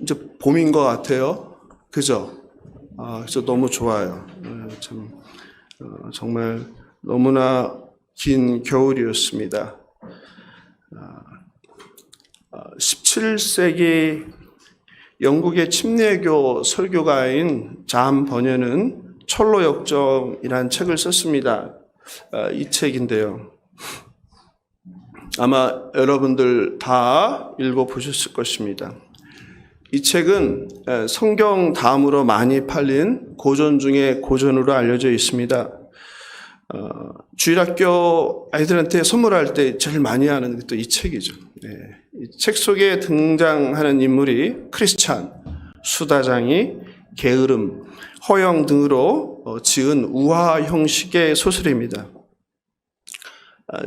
이제 봄인 것 같아요. 그죠? 그래서 너무 좋아요. 정말 너무나 긴 겨울이었습니다. 17세기 영국의 침례교 설교가인 잠 버녀는 철로 역정이라는 책을 썼습니다. 이 책인데요. 아마 여러분들 다 읽어보셨을 것입니다. 이 책은 성경 다음으로 많이 팔린 고전 중에 고전으로 알려져 있습니다. 주일학교 아이들한테 선물할 때 제일 많이 하는 게 또 이 책이죠. 이 책 속에 등장하는 인물이 크리스찬, 수다장이, 게으름, 허영 등으로 지은 우화 형식의 소설입니다.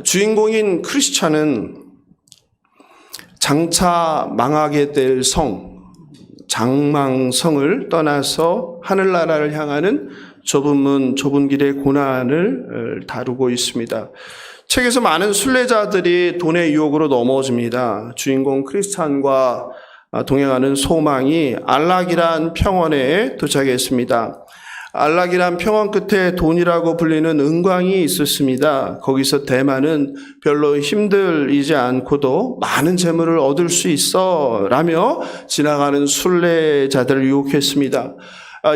주인공인 크리스찬은 장차 망하게 될 성, 장망성을 떠나서 하늘나라를 향하는 좁은 문, 좁은 길의 고난을 다루고 있습니다. 책에서 많은 순례자들이 돈의 유혹으로 넘어집니다. 주인공 크리스찬과 동행하는 소망이 안락이란 평원에 도착했습니다. 안락이란 평원 끝에 돈이라고 불리는 은광이 있었습니다. 거기서 대만은 별로 힘들이지 않고도 많은 재물을 얻을 수 있어 라며 지나가는 순례자들을 유혹했습니다.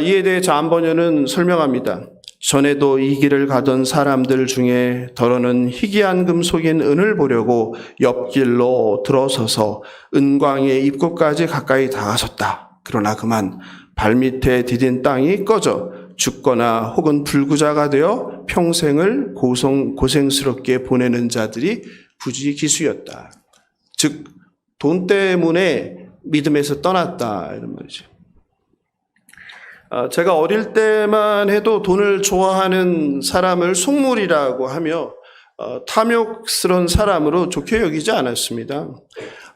이에 대해 잠 버녀는 설명합니다. 전에도 이 길을 가던 사람들 중에 더러는 희귀한 금속인 은을 보려고 옆길로 들어서서 은광의 입구까지 가까이 다가섰다. 그러나 그만 발밑에 디딘 땅이 꺼져 죽거나 혹은 불구자가 되어 평생을 고생스럽게 보내는 자들이 부지기수였다. 즉, 돈 때문에 믿음에서 떠났다 이런 말이죠. 제가 어릴 때만 해도 돈을 좋아하는 사람을 속물이라고 하며 탐욕스러운 사람으로 좋게 여기지 않았습니다.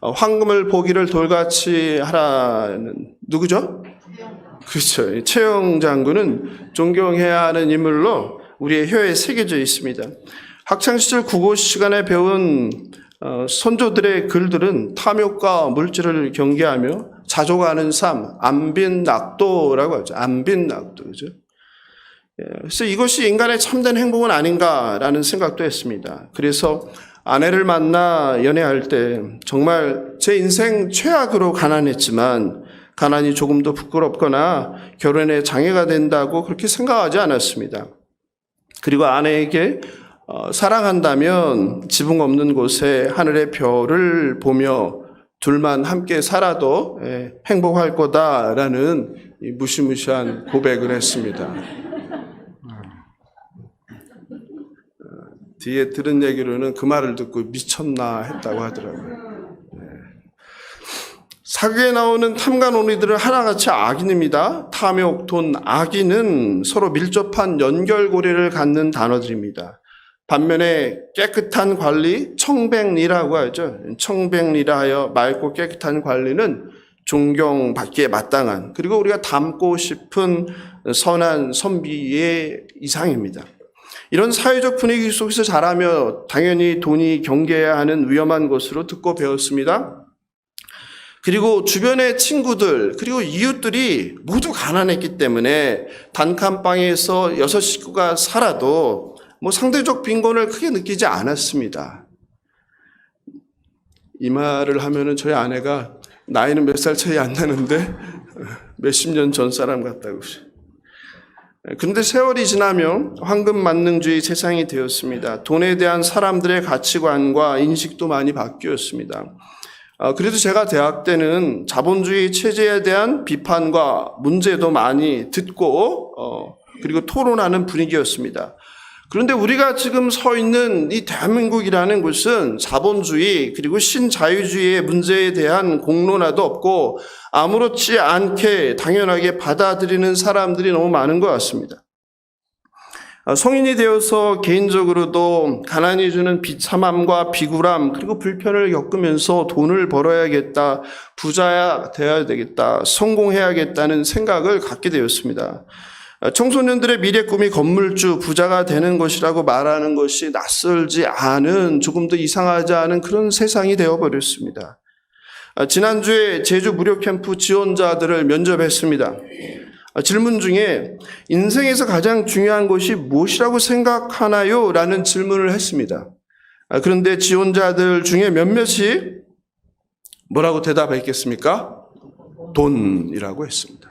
황금을 보기를 돌같이 하라는 누구죠? 그렇죠. 최영 장군은 존경해야 하는 인물로 우리의 혀에 새겨져 있습니다. 학창시절 국어 시간에 배운 선조들의 글들은 탐욕과 물질을 경계하며 자족하는 삶, 안빈낙도라고 하죠. 안빈낙도, 그죠? 그래서 이것이 인간의 참된 행복은 아닌가라는 생각도 했습니다. 그래서 아내를 만나 연애할 때 정말 제 인생 최악으로 가난했지만 가난이 조금 더 부끄럽거나 결혼에 장애가 된다고 그렇게 생각하지 않았습니다. 그리고 아내에게 사랑한다면 지붕 없는 곳에 하늘의 별을 보며 둘만 함께 살아도 행복할 거다라는 무시무시한 고백을 했습니다. 뒤에 들은 얘기로는 그 말을 듣고 미쳤나 했다고 하더라고요. 사극에 나오는 탐관오리들은 하나같이 악인입니다. 탐욕, 돈, 악인은 서로 밀접한 연결고리를 갖는 단어들입니다. 반면에 깨끗한 관리, 청백리라고 하죠. 청백리라 하여 맑고 깨끗한 관리는 존경받기에 마땅한, 그리고 우리가 닮고 싶은 선한 선비의 이상입니다. 이런 사회적 분위기 속에서 자라며 당연히 돈이 경계해야 하는 위험한 것으로 듣고 배웠습니다. 그리고 주변의 친구들, 그리고 이웃들이 모두 가난했기 때문에 단칸방에서 6 식구가 살아도 상대적 빈곤을 크게 느끼지 않았습니다. 이 말을 하면은 저희 아내가 나이는 몇 살 차이 안 나는데 몇십 년 전 사람 같다고. 그런데 세월이 지나며 황금만능주의 세상이 되었습니다. 돈에 대한 사람들의 가치관과 인식도 많이 바뀌었습니다. 그래도 제가 대학 때는 자본주의 체제에 대한 비판과 문제도 많이 듣고 그리고 토론하는 분위기였습니다. 그런데 우리가 지금 서 있는 이 대한민국이라는 곳은 자본주의 그리고 신자유주의의 문제에 대한 공론화도 없고 아무렇지 않게 당연하게 받아들이는 사람들이 너무 많은 것 같습니다. 성인이 되어서 개인적으로도 가난이 주는 비참함과 비굴함 그리고 불편을 겪으면서 돈을 벌어야겠다, 부자야 되어야 되겠다, 성공해야겠다는 생각을 갖게 되었습니다. 청소년들의 미래 꿈이 건물주, 부자가 되는 것이라고 말하는 것이 낯설지 않은, 조금 더 이상하지 않은 그런 세상이 되어버렸습니다. 지난주에 제주 무료캠프 지원자들을 면접했습니다. 질문 중에 인생에서 가장 중요한 것이 무엇이라고 생각하나요? 라는 질문을 했습니다. 그런데 지원자들 중에 몇몇이 뭐라고 대답했겠습니까? 돈이라고 했습니다.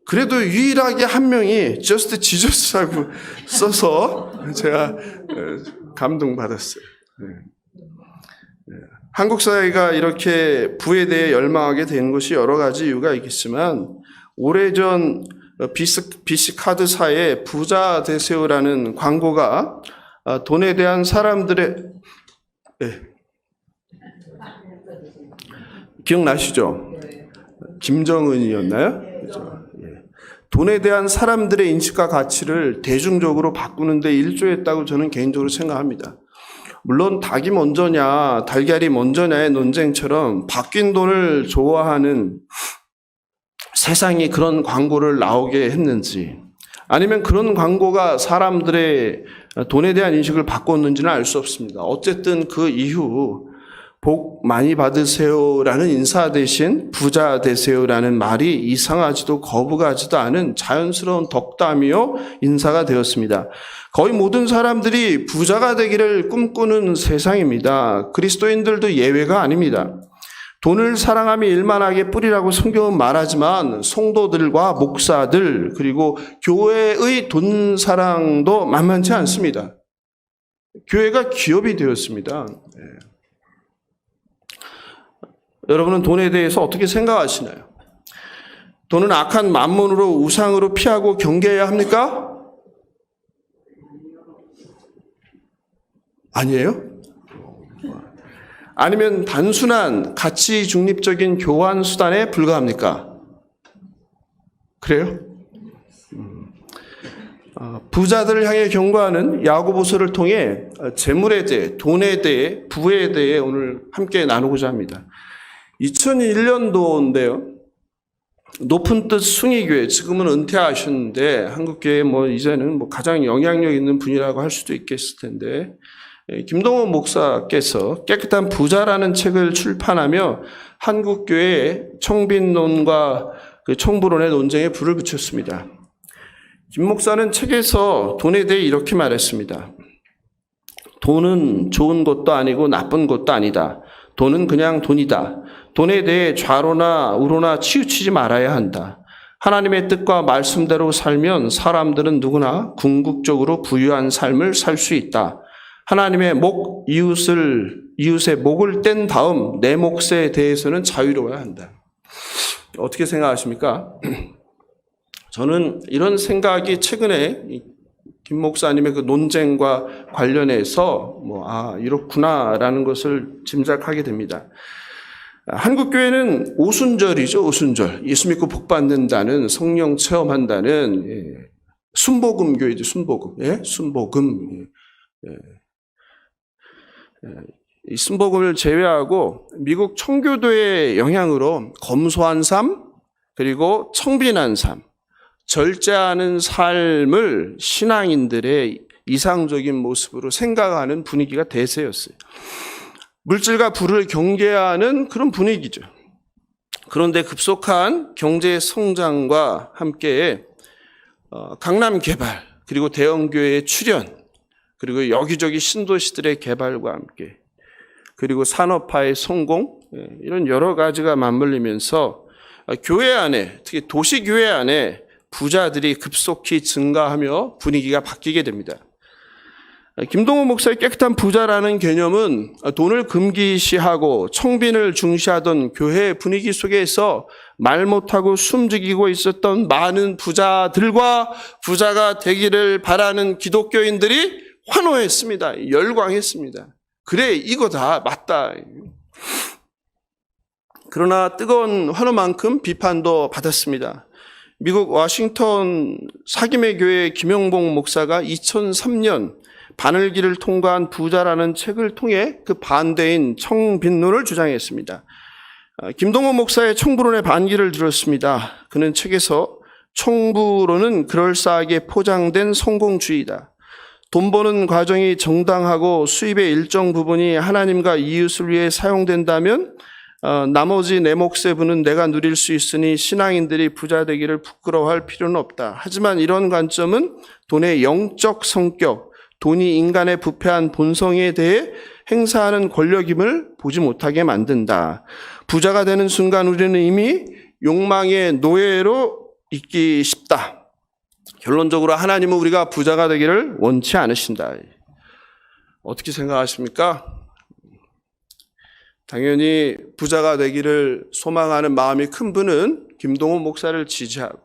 그래도 유일하게 한 명이 Just Jesus라고 써서 제가 감동받았어요. 한국 사회가 이렇게 부에 대해 열망하게 된 것이 여러 가지 이유가 있겠지만 오래전 BC 카드사의 부자 되세요라는 광고가 돈에 대한 사람들의 기억나시죠? 김정은이었나요? 그렇죠? 돈에 대한 사람들의 인식과 가치를 대중적으로 바꾸는 데 일조했다고 저는 개인적으로 생각합니다. 물론 닭이 먼저냐 달걀이 먼저냐의 논쟁처럼 바뀐 돈을 좋아하는 세상이 그런 광고를 나오게 했는지 아니면 그런 광고가 사람들의 돈에 대한 인식을 바꿨는지는 알 수 없습니다. 어쨌든 그 이후 복 많이 받으세요라는 인사 대신 부자 되세요라는 말이 이상하지도 거부가지도 않은 자연스러운 덕담이요 인사가 되었습니다. 거의 모든 사람들이 부자가 되기를 꿈꾸는 세상입니다. 그리스도인들도 예외가 아닙니다. 돈을 사랑함이 일만하게 뿌리라고 성경은 말하지만 성도들과 목사들 그리고 교회의 돈 사랑도 만만치 않습니다. 교회가 기업이 되었습니다. 여러분은 돈에 대해서 어떻게 생각하시나요? 돈은 악한 만몬으로 우상으로 피하고 경계해야 합니까? 아니에요? 아니면 단순한 가치 중립적인 교환 수단에 불과합니까? 그래요? 부자들을 향해 경고하는 야고보서를 통해 재물에 대해, 돈에 대해, 부에 대해 오늘 함께 나누고자 합니다. 2001년도인데요. 높은 뜻 숭의교회, 지금은 은퇴하셨는데 한국교회 이제는 가장 영향력 있는 분이라고 할 수도 있겠을 텐데 김동원 목사께서 깨끗한 부자라는 책을 출판하며 한국교회의 청빈론과 그 청부론의 논쟁에 불을 붙였습니다. 김 목사는 책에서 돈에 대해 이렇게 말했습니다. 돈은 좋은 것도 아니고 나쁜 것도 아니다. 돈은 그냥 돈이다. 돈에 대해 좌로나 우로나 치우치지 말아야 한다. 하나님의 뜻과 말씀대로 살면 사람들은 누구나 궁극적으로 부유한 삶을 살 수 있다. 하나님의 이웃의 목을 뗀 다음 내 몫에 대해서는 자유로워야 한다. 어떻게 생각하십니까? 저는 이런 생각이 최근에 김 목사님의 그 논쟁과 관련해서 이렇구나라는 것을 짐작하게 됩니다. 한국교회는 오순절이죠, 오순절. 예수 믿고 복 받는다는, 성령 체험한다는 순복음교회죠, 순복음. 순복음. 이 순복음을 제외하고 미국 청교도의 영향으로 검소한 삶, 그리고 청빈한 삶, 절제하는 삶을 신앙인들의 이상적인 모습으로 생각하는 분위기가 대세였어요. 물질과 부를 경계하는 그런 분위기죠. 그런데 급속한 경제 성장과 함께 강남 개발, 그리고 대형교회의 출현, 그리고 여기저기 신도시들의 개발과 함께, 그리고 산업화의 성공, 이런 여러 가지가 맞물리면서 교회 안에, 특히 도시교회 안에 부자들이 급속히 증가하며 분위기가 바뀌게 됩니다. 김동호 목사의 깨끗한 부자라는 개념은 돈을 금기시하고 청빈을 중시하던 교회 분위기 속에서 말 못하고 숨죽이고 있었던 많은 부자들과 부자가 되기를 바라는 기독교인들이 환호했습니다. 열광했습니다. 그래, 이거다, 맞다. 그러나 뜨거운 환호만큼 비판도 받았습니다. 미국 워싱턴 사김의 교회 김영봉 목사가 2003년 바늘길을 통과한 부자라는 책을 통해 그 반대인 청빈론을 주장했습니다. 김동원 목사의 청부론의 반기를 들었습니다. 그는 책에서 청부론은 그럴싸하게 포장된 성공주의다. 돈 버는 과정이 정당하고 수입의 일정 부분이 하나님과 이웃을 위해 사용된다면 나머지 내 몫의 부는 내가 누릴 수 있으니 신앙인들이 부자 되기를 부끄러워할 필요는 없다. 하지만 이런 관점은 돈의 영적 성격, 돈이 인간의 부패한 본성에 대해 행사하는 권력임을 보지 못하게 만든다. 부자가 되는 순간 우리는 이미 욕망의 노예로 있기 쉽다. 결론적으로 하나님은 우리가 부자가 되기를 원치 않으신다. 어떻게 생각하십니까? 당연히 부자가 되기를 소망하는 마음이 큰 분은 김동호 목사를 지지하고,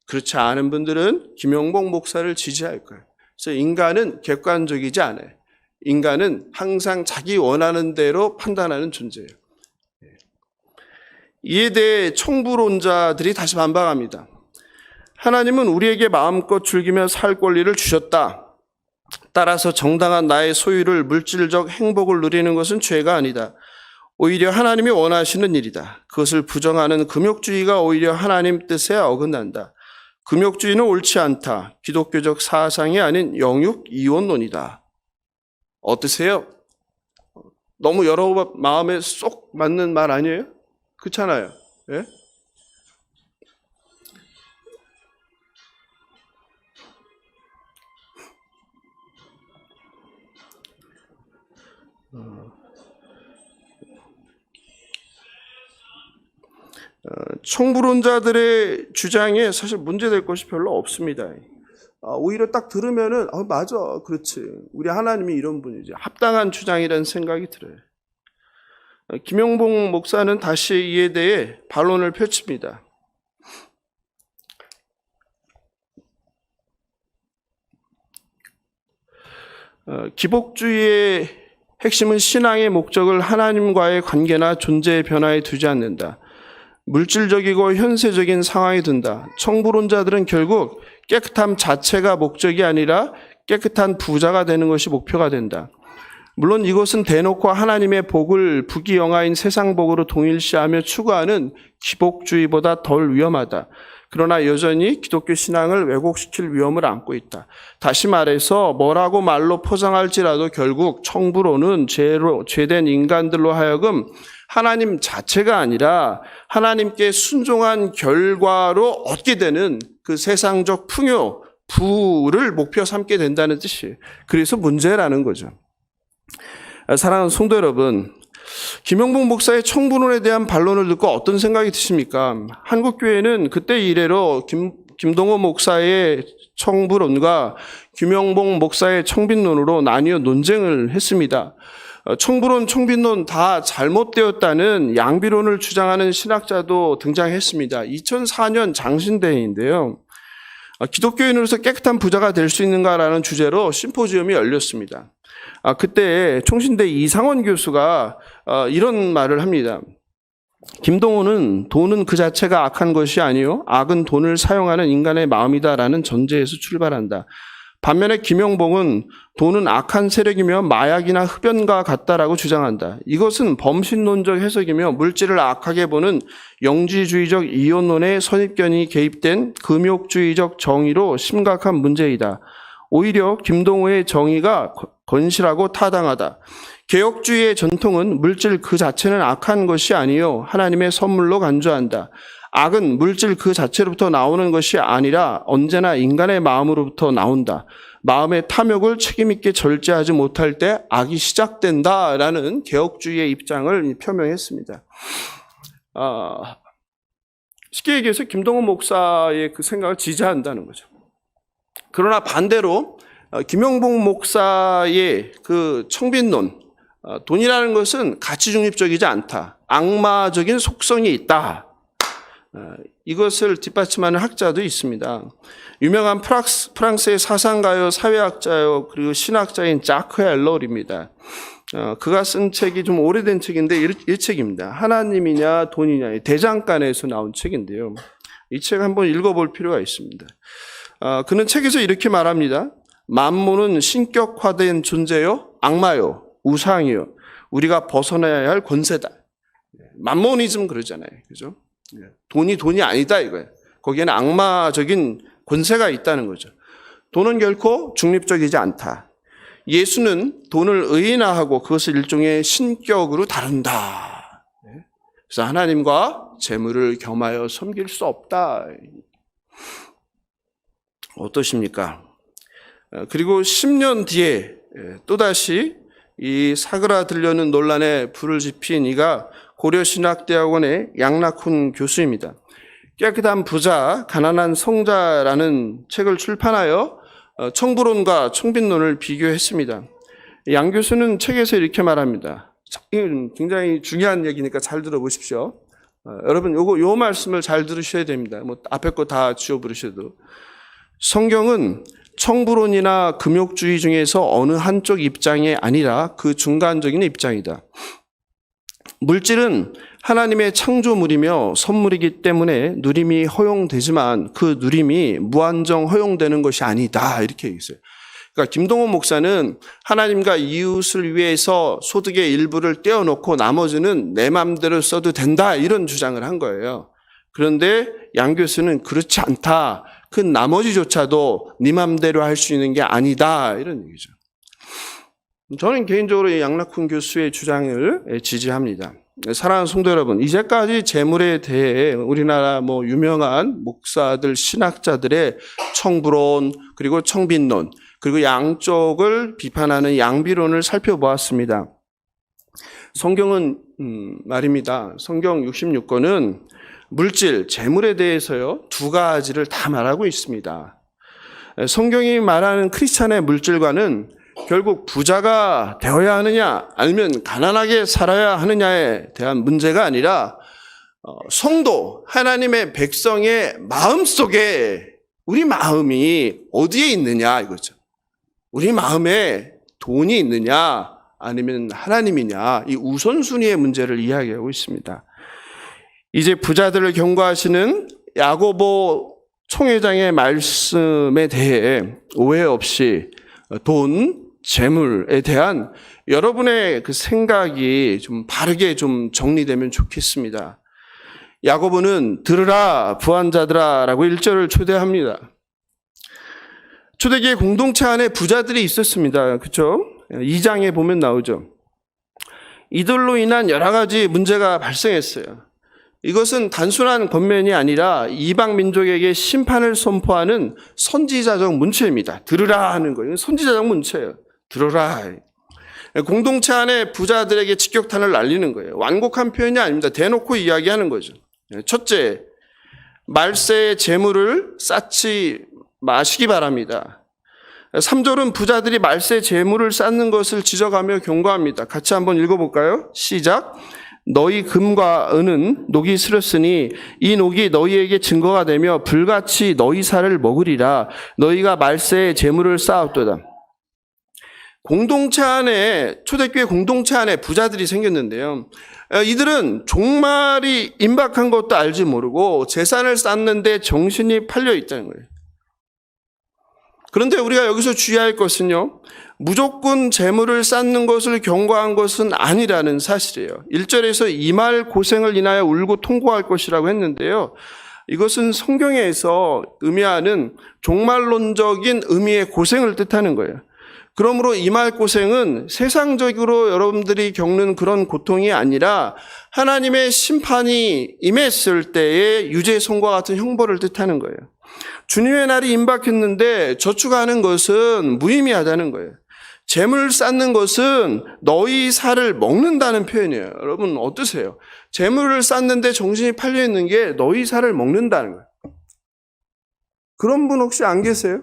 그렇지 않은 분들은 김용복 목사를 지지할 거예요. 그래서 인간은 객관적이지 않아요. 인간은 항상 자기 원하는 대로 판단하는 존재예요. 이에 대해 청부론자들이 다시 반박합니다. 하나님은 우리에게 마음껏 즐기며 살 권리를 주셨다. 따라서 정당한 나의 소유를 물질적 행복을 누리는 것은 죄가 아니다. 오히려 하나님이 원하시는 일이다. 그것을 부정하는 금욕주의가 오히려 하나님 뜻에 어긋난다. 금욕주의는 옳지 않다. 기독교적 사상이 아닌 영육 이혼론이다. 어떠세요? 너무 여러 마음에 쏙 맞는 말 아니에요? 그렇잖아요. 예? 청부론자들의 주장에 사실 문제될 것이 별로 없습니다. 오히려 딱 들으면은 맞아, 그렇지, 우리 하나님이 이런 분이지, 합당한 주장이라는 생각이 들어요. 김용복 목사는 다시 이에 대해 반론을 펼칩니다. 기복주의의 핵심은 신앙의 목적을 하나님과의 관계나 존재의 변화에 두지 않는다. 물질적이고 현세적인 상황이 든다. 청부론자들은 결국 깨끗함 자체가 목적이 아니라 깨끗한 부자가 되는 것이 목표가 된다. 물론 이것은 대놓고 하나님의 복을 부귀영화인 세상 복으로 동일시하며 추구하는 기복주의보다 덜 위험하다. 그러나 여전히 기독교 신앙을 왜곡시킬 위험을 안고 있다. 다시 말해서 뭐라고 말로 포장할지라도 결국 청부론은 죄된 인간들로 하여금 하나님 자체가 아니라 하나님께 순종한 결과로 얻게 되는 그 세상적 풍요, 부를 목표 삼게 된다는 뜻이에요. 그래서 문제라는 거죠. 사랑하는 성도 여러분, 김용복 목사의 청부론에 대한 반론을 듣고 어떤 생각이 드십니까? 한국교회는 그때 이래로 김동호 목사의 청부론과 김용복 목사의 청빈론으로 나뉘어 논쟁을 했습니다. 청부론, 청빈론 다 잘못되었다는 양비론을 주장하는 신학자도 등장했습니다. 2004년 장신대회인데요. 기독교인으로서 깨끗한 부자가 될 수 있는가라는 주제로 심포지엄이 열렸습니다. 그때 총신대 이상원 교수가 이런 말을 합니다. 김동호는 돈은 그 자체가 악한 것이 아니요 악은 돈을 사용하는 인간의 마음이다라는 전제에서 출발한다. 반면에 김용복은 돈은 악한 세력이며 마약이나 흡연과 같다라고 주장한다. 이것은 범신론적 해석이며 물질을 악하게 보는 영지주의적 이혼론의 선입견이 개입된 금욕주의적 정의로 심각한 문제이다. 오히려 김동호의 정의가 건실하고 타당하다. 개혁주의의 전통은 물질 그 자체는 악한 것이 아니요 하나님의 선물로 간주한다. 악은 물질 그 자체로부터 나오는 것이 아니라 언제나 인간의 마음으로부터 나온다. 마음의 탐욕을 책임있게 절제하지 못할 때 악이 시작된다라는 개혁주의의 입장을 표명했습니다. 쉽게 얘기해서 김동호 목사의 그 생각을 지지한다는 거죠. 그러나 반대로 김용복 목사의 그 청빈론, 돈이라는 것은 가치 중립적이지 않다. 악마적인 속성이 있다. 이것을 뒷받침하는 학자도 있습니다. 유명한 프랑스의 사상가요, 사회학자요, 그리고 신학자인 자크 엘럴입니다. 그가 쓴 책이 좀 오래된 책인데 이 책입니다. 하나님이냐 돈이냐, 대장간에서 나온 책인데요. 이 책 한번 읽어볼 필요가 있습니다. 그는 책에서 이렇게 말합니다. 만물은 신격화된 존재요, 악마요, 우상이요, 우리가 벗어나야 할 권세다. 만모니즘 그러잖아요, 그죠? 돈이 아니다 이거예요. 거기에는 악마적인 권세가 있다는 거죠. 돈은 결코 중립적이지 않다. 예수는 돈을 의인화하고 그것을 일종의 신격으로 다룬다. 그래서 하나님과 재물을 겸하여 섬길 수 없다. 어떠십니까? 그리고 10년 뒤에 또다시 이 사그라들려는 논란에 불을 지핀 이가 고려신학대학원의 양락훈 교수입니다. 깨끗한 부자, 가난한 성자라는 책을 출판하여 청부론과 청빈론을 비교했습니다. 양 교수는 책에서 이렇게 말합니다. 굉장히 중요한 얘기니까 잘 들어보십시오. 여러분 요 말씀을 잘 들으셔야 됩니다. 뭐 앞에 거 다 지워 부르셔도. 성경은 청부론이나 금욕주의 중에서 어느 한쪽 입장이 아니라 그 중간적인 입장이다. 물질은 하나님의 창조물이며 선물이기 때문에 누림이 허용되지만 그 누림이 무한정 허용되는 것이 아니다. 이렇게 얘기했어요. 그러니까 김동원 목사는 하나님과 이웃을 위해서 소득의 일부를 떼어놓고 나머지는 내 마음대로 써도 된다. 이런 주장을 한 거예요. 그런데 양 교수는 그렇지 않다. 그 나머지조차도 네 맘대로 할 수 있는 게 아니다. 이런 얘기죠. 저는 개인적으로 이 양락훈 교수의 주장을 지지합니다. 사랑하는 성도 여러분, 이제까지 재물에 대해 우리나라 유명한 목사들, 신학자들의 청부론, 그리고 청빈론, 그리고 양쪽을 비판하는 양비론을 살펴보았습니다. 성경은 말입니다. 성경 66권은 물질, 재물에 대해서요, 두 가지를 다 말하고 있습니다. 성경이 말하는 크리스찬의 물질관은 결국 부자가 되어야 하느냐, 아니면 가난하게 살아야 하느냐에 대한 문제가 아니라 성도, 하나님의 백성의 마음 속에 우리 마음이 어디에 있느냐 이거죠. 우리 마음에 돈이 있느냐, 아니면 하나님이냐, 이 우선순위의 문제를 이야기하고 있습니다. 이제 부자들을 경고하시는 야고보 총회장의 말씀에 대해 오해 없이 돈, 재물에 대한 여러분의 그 생각이 좀 바르게 좀 정리되면 좋겠습니다. 야고보는 들으라 부한자들아 라고 1절을 초대합니다. 초대기의 공동체 안에 부자들이 있었습니다. 그렇죠? 2장에 보면 나오죠. 이들로 인한 여러 가지 문제가 발생했어요. 이것은 단순한 권면이 아니라 이방 민족에게 심판을 선포하는 선지자적 문체입니다. 들으라 하는 거예요. 선지자적 문체예요. 들어라. 공동체 안에 부자들에게 직격탄을 날리는 거예요. 완곡한 표현이 아닙니다. 대놓고 이야기하는 거죠. 첫째, 말세의 재물을 쌓지 마시기 바랍니다. 3절은 부자들이 말세 재물을 쌓는 것을 지적하며 경고합니다. 같이 한번 읽어볼까요? 시작. 너희 금과 은은 녹이 슬었으니 이 녹이 너희에게 증거가 되며 불같이 너희 살을 먹으리라. 너희가 말세에 재물을 쌓았도다. 공동체 안에, 초대교회 공동체 안에 부자들이 생겼는데요. 이들은 종말이 임박한 것도 알지 모르고 재산을 쌓는데 정신이 팔려 있다는 거예요. 그런데 우리가 여기서 주의할 것은요, 무조건 재물을 쌓는 것을 경고한 것은 아니라는 사실이에요. 1절에서 이말 고생을 인하여 울고 통고할 것이라고 했는데요. 이것은 성경에서 의미하는 종말론적인 의미의 고생을 뜻하는 거예요. 그러므로 이말 고생은 세상적으로 여러분들이 겪는 그런 고통이 아니라 하나님의 심판이 임했을 때의 유죄송과 같은 형벌을 뜻하는 거예요. 주님의 날이 임박했는데 저축하는 것은 무의미하다는 거예요. 재물 쌓는 것은 너희 살을 먹는다는 표현이에요. 여러분 어떠세요? 재물을 쌓는데 정신이 팔려 있는 게 너희 살을 먹는다는 거예요. 그런 분 혹시 안 계세요?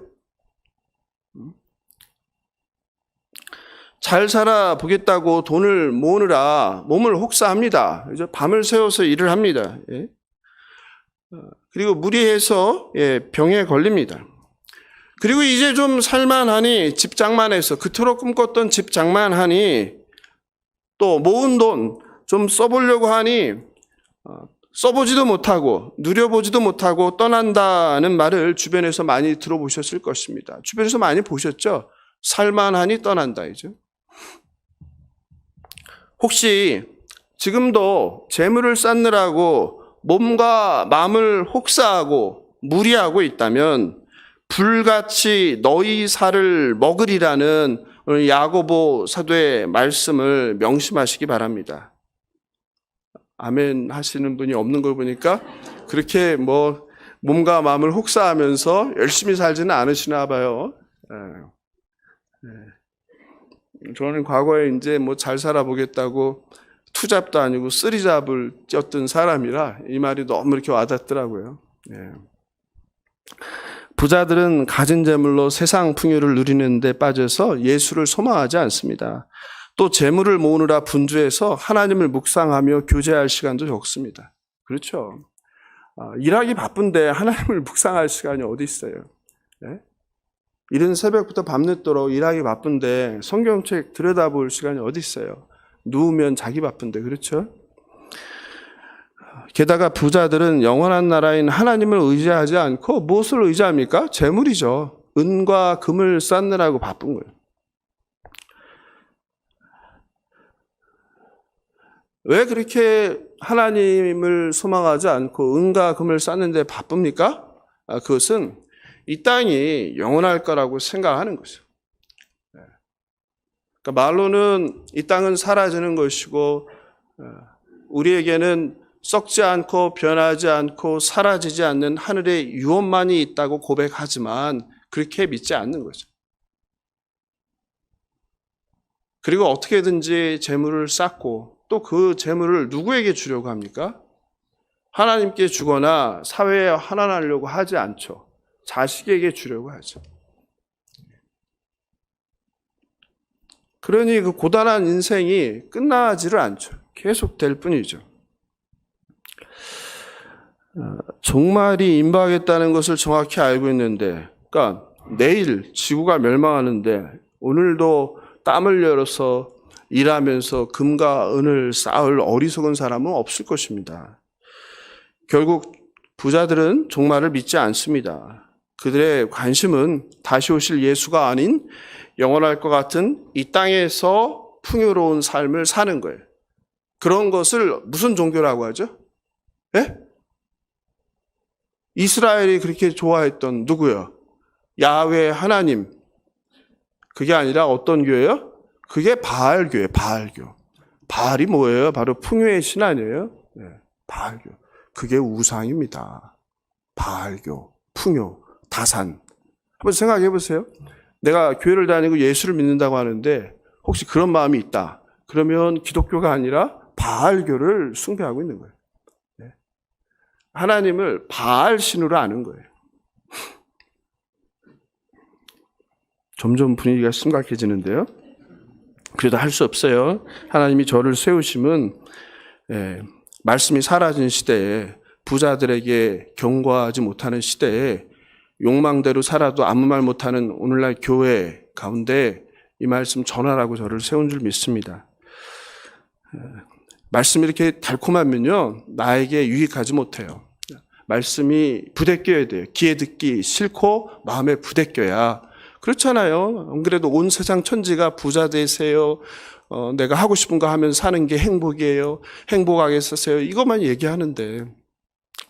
잘 살아보겠다고 돈을 모으느라 몸을 혹사합니다. 밤을 새워서 일을 합니다. 그리고 무리해서 병에 걸립니다. 그리고 이제 좀 살만하니 집 장만해서 그토록 꿈꿨던 집 장만하니 또 모은 돈 좀 써보려고 하니 써보지도 못하고 누려보지도 못하고 떠난다는 말을 주변에서 많이 들어보셨을 것입니다. 주변에서 많이 보셨죠? 살만하니 떠난다 이죠. 혹시 지금도 재물을 쌓느라고 몸과 마음을 혹사하고 무리하고 있다면 불같이 너희 살을 먹으리라는 야고보 사도의 말씀을 명심하시기 바랍니다. 아멘 하시는 분이 없는 걸 보니까 그렇게 뭐 몸과 마음을 혹사하면서 열심히 살지는 않으시나 봐요. 저는 과거에 이제 뭐 잘 살아보겠다고 투잡도 아니고 쓰리잡을 뛰었던 사람이라 이 말이 너무 이렇게 와닿더라고요. 부자들은 가진 재물로 세상 풍요를 누리는 데 빠져서 예수를 소망하지 않습니다. 또 재물을 모으느라 분주해서 하나님을 묵상하며 교제할 시간도 적습니다. 그렇죠. 일하기 바쁜데 하나님을 묵상할 시간이 어디 있어요? 이른 새벽부터 밤늦도록 일하기 바쁜데 성경책 들여다볼 시간이 어디 있어요? 누우면 자기 바쁜데, 그렇죠? 게다가 부자들은 영원한 나라인 하나님을 의지하지 않고 무엇을 의지합니까? 재물이죠. 은과 금을 쌓느라고 바쁜 거예요. 왜 그렇게 하나님을 소망하지 않고 은과 금을 쌓는 데 바쁩니까? 그것은 이 땅이 영원할 거라고 생각하는 거죠. 그러니까 말로는 이 땅은 사라지는 것이고 우리에게는 썩지 않고 변하지 않고 사라지지 않는 하늘의 유업만이 있다고 고백하지만 그렇게 믿지 않는 거죠. 그리고 어떻게든지 재물을 쌓고 또 그 재물을 누구에게 주려고 합니까? 하나님께 주거나 사회에 환원하려고 하지 않죠. 자식에게 주려고 하죠. 그러니 그 고단한 인생이 끝나지를 않죠. 계속 될 뿐이죠. 종말이 임박하겠다는 것을 정확히 알고 있는데, 그러니까 내일 지구가 멸망하는데 오늘도 땀을 흘려서 일하면서 금과 은을 쌓을 어리석은 사람은 없을 것입니다. 결국 부자들은 종말을 믿지 않습니다. 그들의 관심은 다시 오실 예수가 아닌 영원할 것 같은 이 땅에서 풍요로운 삶을 사는 거예요. 그런 것을 무슨 종교라고 하죠? 예? 이스라엘이 그렇게 좋아했던 누구요? 야훼 하나님. 그게 아니라 어떤 교회요? 그게 바알교예요. 바알교. 바알이 뭐예요? 바로 풍요의 신 아니에요? 네, 바알교. 그게 우상입니다. 바알교, 풍요, 다산. 한번 생각해 보세요. 내가 교회를 다니고 예수를 믿는다고 하는데 혹시 그런 마음이 있다. 그러면 기독교가 아니라 바알교를 숭배하고 있는 거예요. 네. 하나님을 바알 신으로 아는 거예요. 점점 분위기가 심각해지는데요. 그래도 할 수 없어요. 하나님이 저를 세우심은 말씀이 사라진 시대에 부자들에게 경고하지 못하는 시대에 욕망대로 살아도 아무 말 못하는 오늘날 교회 가운데 이 말씀 전하라고 저를 세운 줄 믿습니다. 말씀이 이렇게 달콤하면요 나에게 유익하지 못해요. 말씀이 부대껴야 돼요. 귀에 듣기 싫고 마음에 부대껴야. 그렇잖아요. 안 그래도 온 세상 천지가 부자 되세요. 내가 하고 싶은 거 하면 사는 게 행복이에요. 행복하게 사세요. 이것만 얘기하는데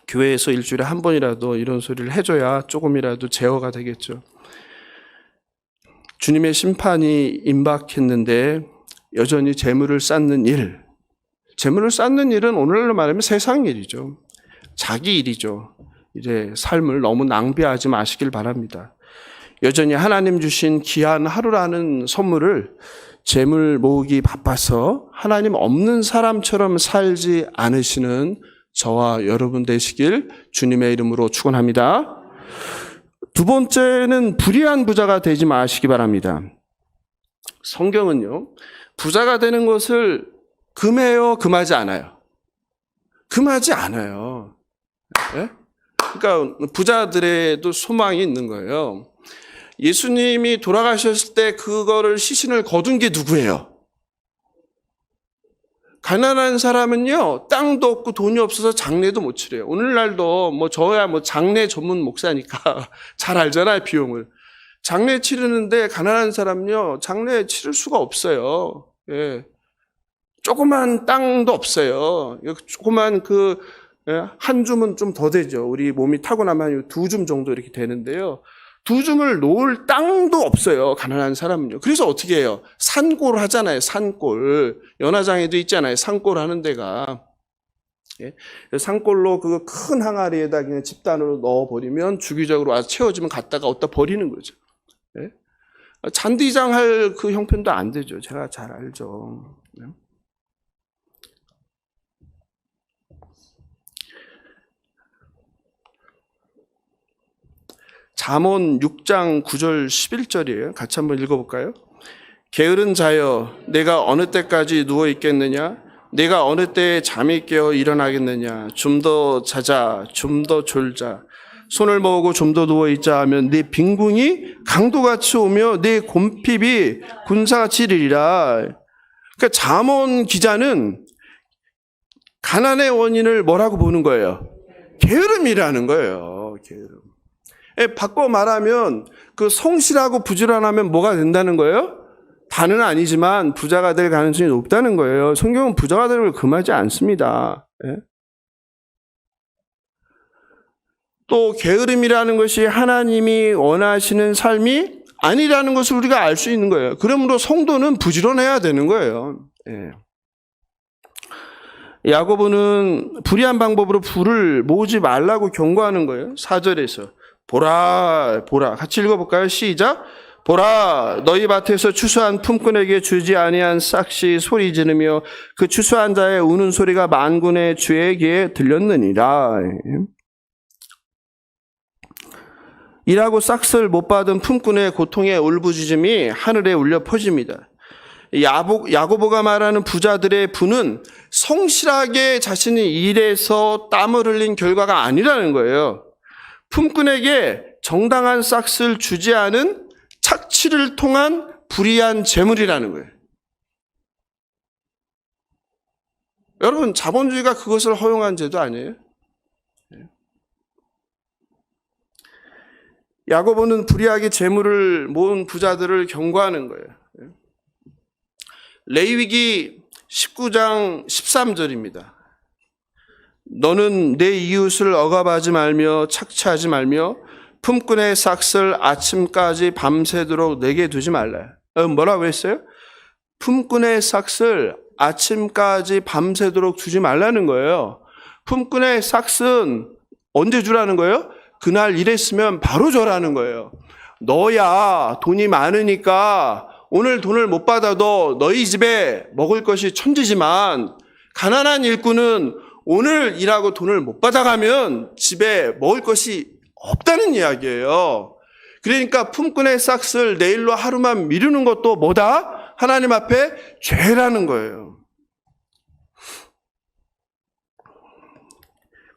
교회에서 일주일에 한 번이라도 이런 소리를 해줘야 조금이라도 제어가 되겠죠. 주님의 심판이 임박했는데 여전히 재물을 쌓는 일. 재물을 쌓는 일은 오늘날로 말하면 세상 일이죠. 자기 일이죠. 이제 삶을 너무 낭비하지 마시길 바랍니다. 여전히 하나님 주신 귀한 하루라는 선물을 재물 모으기 바빠서 하나님 없는 사람처럼 살지 않으시는 저와 여러분 되시길 주님의 이름으로 축원합니다. 두 번째는 불의한 부자가 되지 마시기 바랍니다. 성경은요, 부자가 되는 것을 금해요, 금하지 않아요? 금하지 않아요. 네? 그러니까 부자들에도 소망이 있는 거예요. 예수님이 돌아가셨을 때 그거를 시신을 거둔 게 누구예요? 가난한 사람은요, 땅도 없고 돈이 없어서 장례도 못 치래요. 오늘날도 저야 장례 전문 목사니까 잘 알잖아요, 비용을. 장례 치르는데 가난한 사람은요, 장례 치를 수가 없어요. 예. 조그만 땅도 없어요. 조그만 한 줌은 좀 더 되죠. 우리 몸이 타고나면 2줌 정도 이렇게 되는데요. 2줌을 놓을 땅도 없어요. 가난한 사람은요. 그래서 어떻게 해요? 산골 하잖아요. 산골. 연화장에도 있잖아요. 산골 하는 데가. 예? 산골로 그 큰 항아리에다 그냥 집단으로 넣어버리면 주기적으로 와서 채워지면 갖다가 어디다 버리는 거죠. 예? 잔디장 할 그 형편도 안 되죠. 제가 잘 알죠. 예? 잠언 6장 9절 11절이에요. 같이 한번 읽어볼까요? 게으른 자여, 내가 어느 때까지 누워 있겠느냐? 내가 어느 때에 잠이 깨어 일어나겠느냐? 좀 더 자자, 좀 더 졸자. 손을 모으고 좀 더 누워 있자 하면 네 빈궁이 강도같이 오며 네 곰핍이 군사같이 이르리라. 그러니까 잠언 기자는 가난의 원인을 뭐라고 보는 거예요? 게으름이라는 거예요. 게으름. 바꿔 말하면 그 성실하고 부지런하면 뭐가 된다는 거예요? 다는 아니지만 부자가 될 가능성이 높다는 거예요. 성경은 부자가 되는 걸 금하지 않습니다. 예? 또 게으름이라는 것이 하나님이 원하시는 삶이 아니라는 것을 우리가 알 수 있는 거예요. 그러므로 성도는 부지런해야 되는 거예요. 예. 야고보는 불의한 방법으로 부를 모으지 말라고 경고하는 거예요. 4절에서 보라 보라 같이 읽어볼까요? 시작. 보라 너희 밭에서 추수한 품꾼에게 주지 아니한 싹시 소리 지르며 그 추수한 자의 우는 소리가 만군의 주에게 들렸느니라. 일하고 싹을 못 받은 품꾼의 고통의 울부짖음이 하늘에 울려 퍼집니다. 야고보가 말하는 부자들의 부는 성실하게 자신이 일해서 땀을 흘린 결과가 아니라는 거예요. 품꾼에게 정당한 싹을 주지 않은 착취를 통한 불이한 재물이라는 거예요. 여러분, 자본주의가 그것을 허용한 제도 아니에요? 야고보는 불의하게 재물을 모은 부자들을 경고하는 거예요. 레위기 19장 13절입니다. 너는 내 이웃을 억압하지 말며 착취하지 말며 품꾼의 싹을 아침까지 밤새도록 내게 두지 말라. 뭐라고 했어요? 품꾼의 싹을 아침까지 밤새도록 두지 말라는 거예요. 품꾼의 싹은 언제 주라는 거예요? 그날 일했으면 바로 줘라는 거예요. 너야 돈이 많으니까 오늘 돈을 못 받아도 너희 집에 먹을 것이 천지지만 가난한 일꾼은 오늘 일하고 돈을 못 받아가면 집에 먹을 것이 없다는 이야기예요. 그러니까 품꾼의 싹을 내일로 하루만 미루는 것도 뭐다? 하나님 앞에 죄라는 거예요.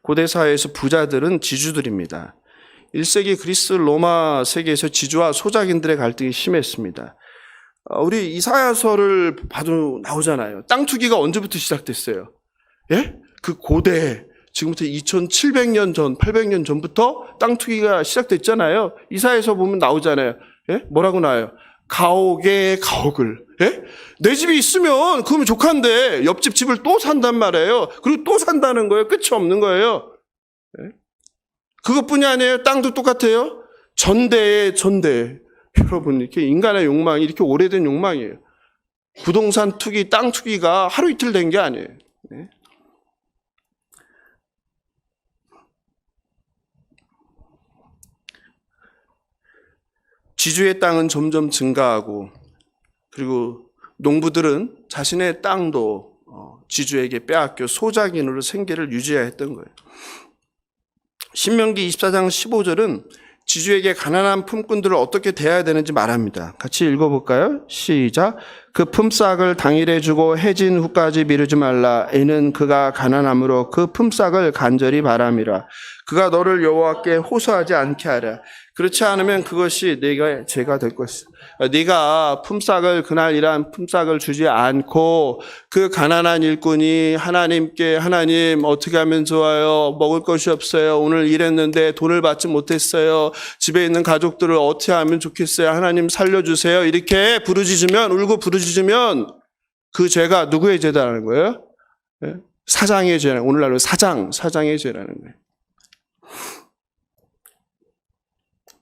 고대 사회에서 부자들은 지주들입니다. 1세기 그리스 로마 세계에서 지주와 소작인들의 갈등이 심했습니다. 우리 이사야서를 봐도 나오잖아요. 땅 투기가 언제부터 시작됐어요? 예? 그 고대 지금부터 2700년 전, 800년 전부터 땅 투기가 시작됐잖아요. 이사야서 보면 나오잖아요. 예? 뭐라고 나와요? 가옥에 가옥을. 예? 내 집이 있으면 그러면 족한데 옆집 집을 또 산단 말이에요. 그리고 또 산다는 거예요. 끝이 없는 거예요. 예? 그것뿐이 아니에요. 땅도 똑같아요. 전대에 전대. 여러분 이렇게 인간의 욕망이 이렇게 오래된 욕망이에요. 부동산 투기, 땅 투기가 하루 이틀 된 게 아니에요. 예? 지주의 땅은 점점 증가하고 그리고 농부들은 자신의 땅도 지주에게 빼앗겨 소작인으로 생계를 유지해야 했던 거예요. 신명기 24장 15절은 지주에게 가난한 품꾼들을 어떻게 대해야 되는지 말합니다. 같이 읽어볼까요? 시작. 그 품삯을 당일에 주고 해진 후까지 미루지 말라. 이는 그가 가난함으로 그 품삯을 간절히 바람이라. 그가 너를 여호와께 호소하지 않게 하라. 그렇지 않으면 그것이 네가 죄가 될 것이다. 네가 품삯을 그날 일한 품삯을 주지 않고 그 가난한 일꾼이 하나님께 하나님 어떻게 하면 좋아요? 먹을 것이 없어요. 오늘 일했는데 돈을 받지 못했어요. 집에 있는 가족들을 어떻게 하면 좋겠어요? 하나님 살려주세요. 이렇게 부르짖으면 울고 부르짖으면 그 죄가 누구의 죄다라는 거예요? 사장의 죄라는 거예요. 오늘날로 사장의 죄라는 거예요.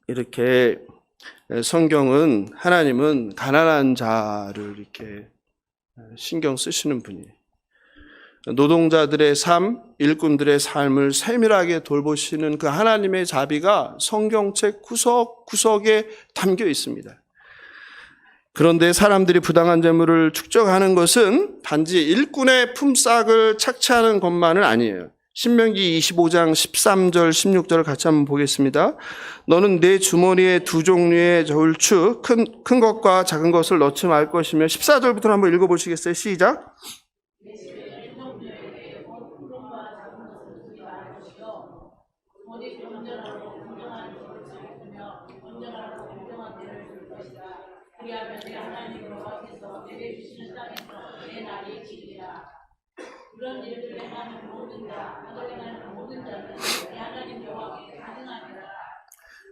이렇게 성경은 하나님은 가난한 자를 이렇게 신경 쓰시는 분이에요. 노동자들의 삶, 일꾼들의 삶을 세밀하게 돌보시는 그 하나님의 자비가 성경책 구석구석에 담겨 있습니다. 그런데 사람들이 부당한 재물을 축적하는 것은 단지 일꾼의 품삯을 착취하는 것만은 아니에요. 신명기 25장 13절 16절을 같이 한번 보겠습니다. 너는 내 주머니에 두 종류의 저울추 큰 것과 작은 것을 넣지 말 것이며 14절부터 한번 읽어보시겠어요? 시작.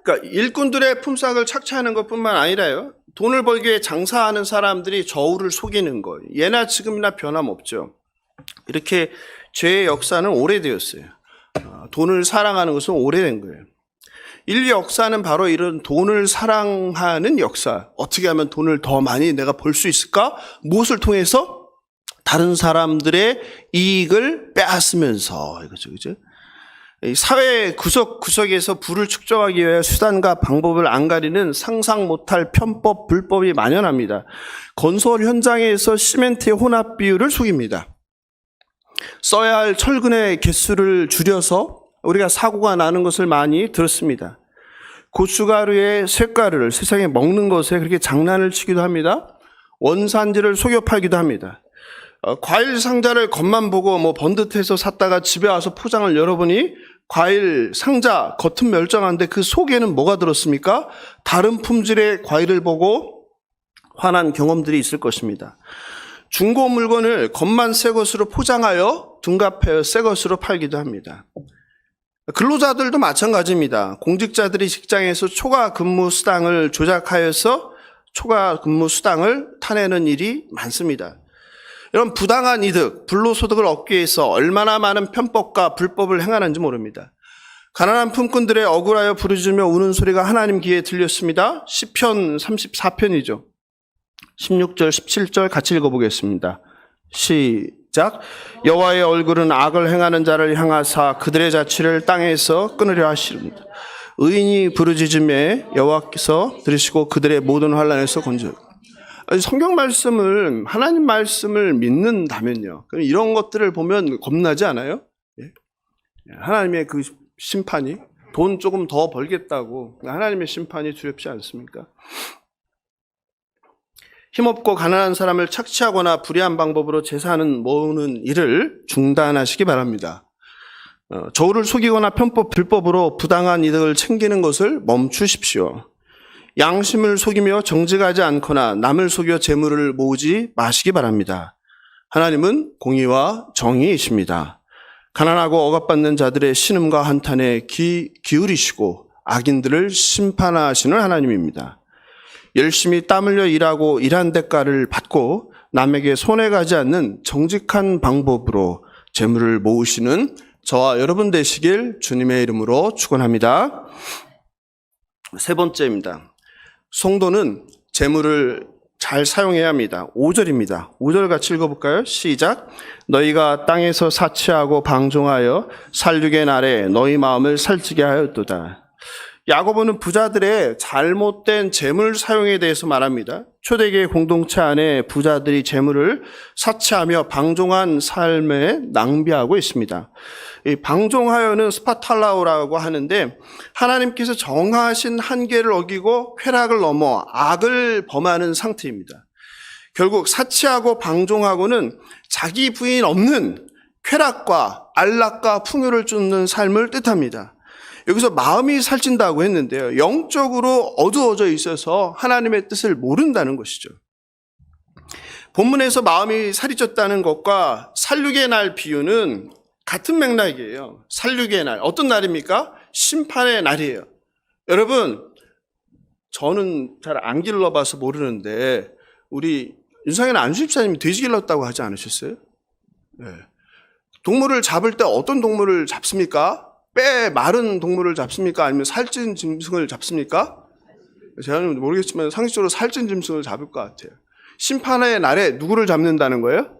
그러니까 일꾼들의 품삯을 착취하는 것뿐만 아니라요, 돈을 벌기 위해 장사하는 사람들이 저울을 속이는 거예요. 예나 지금이나 변함없죠. 이렇게 죄의 역사는 오래되었어요. 돈을 사랑하는 것은 오래된 거예요. 인류 역사는 바로 이런 돈을 사랑하는 역사. 어떻게 하면 돈을 더 많이 내가 벌 수 있을까? 무엇을 통해서? 다른 사람들의 이익을 빼앗으면서, 그죠? 사회 구석구석에서 부를 축적하기 위해 수단과 방법을 안 가리는 상상 못할 편법, 불법이 만연합니다. 건설 현장에서 시멘트의 혼합 비율을 속입니다. 써야 할 철근의 개수를 줄여서 우리가 사고가 나는 것을 많이 들었습니다. 고춧가루에 쇳가루를 세상에 먹는 것에 그렇게 장난을 치기도 합니다. 원산지를 속여 팔기도 합니다. 과일 상자를 겉만 보고 번듯해서 샀다가 집에 와서 포장을 열어보니 과일 상자 겉은 멀쩡한데 그 속에는 뭐가 들었습니까? 다른 품질의 과일을 보고 화난 경험들이 있을 것입니다. 중고 물건을 겉만 새 것으로 포장하여 둔갑하여 새 것으로 팔기도 합니다. 근로자들도 마찬가지입니다. 공직자들이 직장에서 초과 근무 수당을 조작하여서 초과 근무 수당을 타내는 일이 많습니다. 이런 부당한 이득, 불로소득을 얻기 위해서 얼마나 많은 편법과 불법을 행하는지 모릅니다. 가난한 품꾼들의 억울하여 부르짖으며 우는 소리가 하나님 귀에 들렸습니다. 시편 34편이죠. 16절, 17절 같이 읽어보겠습니다. 시작. 여호와의 얼굴은 악을 행하는 자를 향하사 그들의 자취를 땅에서 끊으려 하시렵니다. 의인이 부르짖음에 여호와께서 들으시고 그들의 모든 환난에서 건져. 성경 말씀을, 하나님 말씀을 믿는다면요, 그럼 이런 것들을 보면 겁나지 않아요? 하나님의 그 심판이, 돈 조금 더 벌겠다고 하나님의 심판이 두렵지 않습니까? 힘없고 가난한 사람을 착취하거나 불의한 방법으로 재산을 모으는 일을 중단하시기 바랍니다. 저울을 속이거나 편법, 불법으로 부당한 이득을 챙기는 것을 멈추십시오. 양심을 속이며 정직하지 않거나 남을 속여 재물을 모으지 마시기 바랍니다. 하나님은 공의와 정의이십니다. 가난하고 억압받는 자들의 신음과 한탄에 귀 기울이시고 악인들을 심판하시는 하나님입니다. 열심히 땀 흘려 일하고 일한 대가를 받고 남에게 손해가지 않는 정직한 방법으로 재물을 모으시는 저와 여러분 되시길 주님의 이름으로 축원합니다. 세 번째입니다. 성도는 재물을 잘 사용해야 합니다. 5절입니다. 5절 같이 읽어볼까요? 시작. 너희가 땅에서 사치하고 방종하여 살육의 날에 너희 마음을 살찌게 하였도다. 야고보는 부자들의 잘못된 재물 사용에 대해서 말합니다. 초대교회 공동체 안에 부자들이 재물을 사치하며 방종한 삶에 낭비하고 있습니다. 이 방종하여는 스파탈라오라고 하는데 하나님께서 정하신 한계를 어기고 쾌락을 넘어 악을 범하는 상태입니다. 결국 사치하고 방종하고는 자기 부인 없는 쾌락과 안락과 풍요를 쫓는 삶을 뜻합니다. 여기서 마음이 살찐다고 했는데요, 영적으로 어두워져 있어서 하나님의 뜻을 모른다는 것이죠. 본문에서 마음이 살이 쪘다는 것과 살육의 날 비유는 같은 맥락이에요. 살육의 날, 어떤 날입니까? 심판의 날이에요. 여러분, 저는 잘 안 길러봐서 모르는데 우리 윤상현 안수집사님이 돼지 길렀다고 하지 않으셨어요? 네. 동물을 잡을 때 어떤 동물을 잡습니까? 뼈 마른 동물을 잡습니까? 아니면 살찐 짐승을 잡습니까? 제가 모르겠지만 상식적으로 살찐 짐승을 잡을 것 같아요. 심판의 날에 누구를 잡는다는 거예요?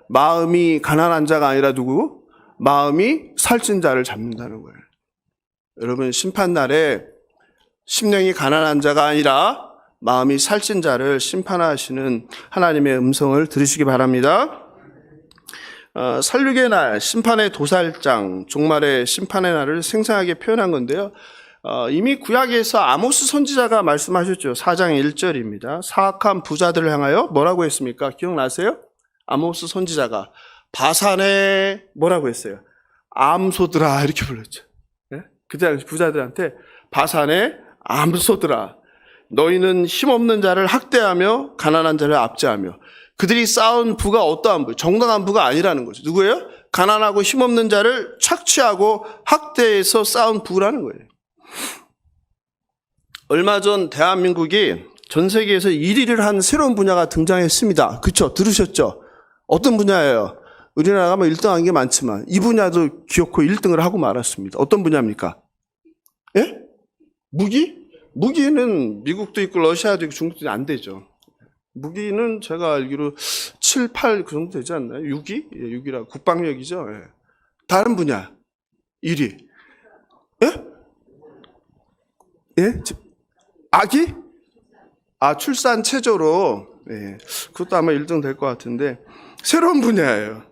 마음이 가난한 자가 아니라 누구? 마음이 살찐 자를 잡는다는 거예요. 여러분, 심판날에 심령이 가난한 자가 아니라 마음이 살찐 자를 심판하시는 하나님의 음성을 들으시기 바랍니다. 살육의 날, 심판의 도살장, 종말의 심판의 날을 생생하게 표현한 건데요. 이미 구약에서 아모스 선지자가 말씀하셨죠. 4장 1절입니다. 사악한 부자들을 향하여 뭐라고 했습니까? 기억나세요? 아모스 선지자가 바산에 뭐라고 했어요? 암소들아 이렇게 불렀죠. 네? 그때 당시 부자들한테 바산에 암소들아, 너희는 힘없는 자를 학대하며 가난한 자를 압제하며. 그들이 쌓은 부가 어떠한 부? 정당한 부가 아니라는 거죠. 누구예요? 가난하고 힘없는 자를 착취하고 학대해서 쌓은 부라는 거예요. 얼마 전 대한민국이 전 세계에서 1위를 한 새로운 분야가 등장했습니다. 그렇죠? 들으셨죠? 어떤 분야예요? 우리나라가 뭐 1등한 게 많지만 이 분야도 기어코 1등을 하고 말았습니다. 어떤 분야입니까? 예? 무기? 무기는 미국도 있고 러시아도 있고 중국도 안 되죠. 무기는 제가 알기로 7, 8 그 정도 되지 않나요? 6위? 예, 6위라 국방력이죠. 예. 다른 분야 1위. 예? 예? 아기? 출산 체조로. 예. 그것도 아마 1등 될 것 같은데 새로운 분야예요.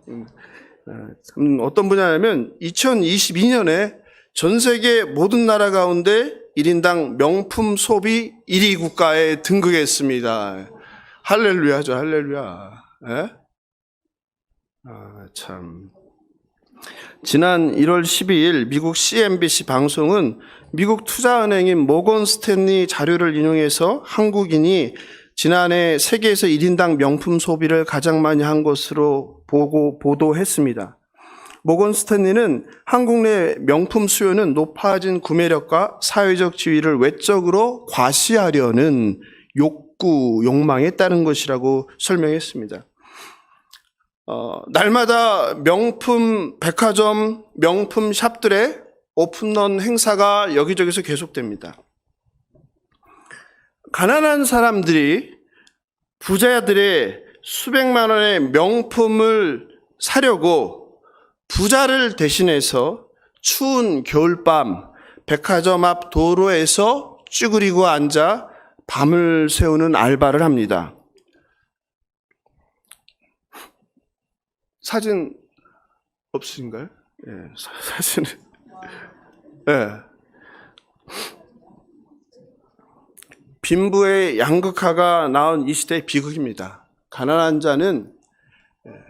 어떤 분야냐면 2022년에 전 세계 모든 나라 가운데 1인당 명품 소비 1위 국가에 등극했습니다. 할렐루야죠, 할렐루야. 예? 참. 지난 1월 12일 미국 CNBC 방송은 미국 투자은행인 모건 스탠리 자료를 인용해서 한국인이 지난해 세계에서 1인당 명품 소비를 가장 많이 한 것으로 보도했습니다. 모건 스탠리는 한국 내 명품 수요는 높아진 구매력과 사회적 지위를 외적으로 과시하려는 욕망에 따른 것이라고 설명했습니다. 날마다 명품 백화점, 명품 샵들의 오픈런 행사가 여기저기서 계속됩니다. 가난한 사람들이 부자들의 수백만 원의 명품을 사려고 부자를 대신해서 추운 겨울밤 백화점 앞 도로에서 쭈그리고 앉아 밤을 새우는 알바를 합니다. 사진 없으신가요? 예, 사진은. 예. 빈부의 양극화가 나온 이 시대의 비극입니다. 가난한 자는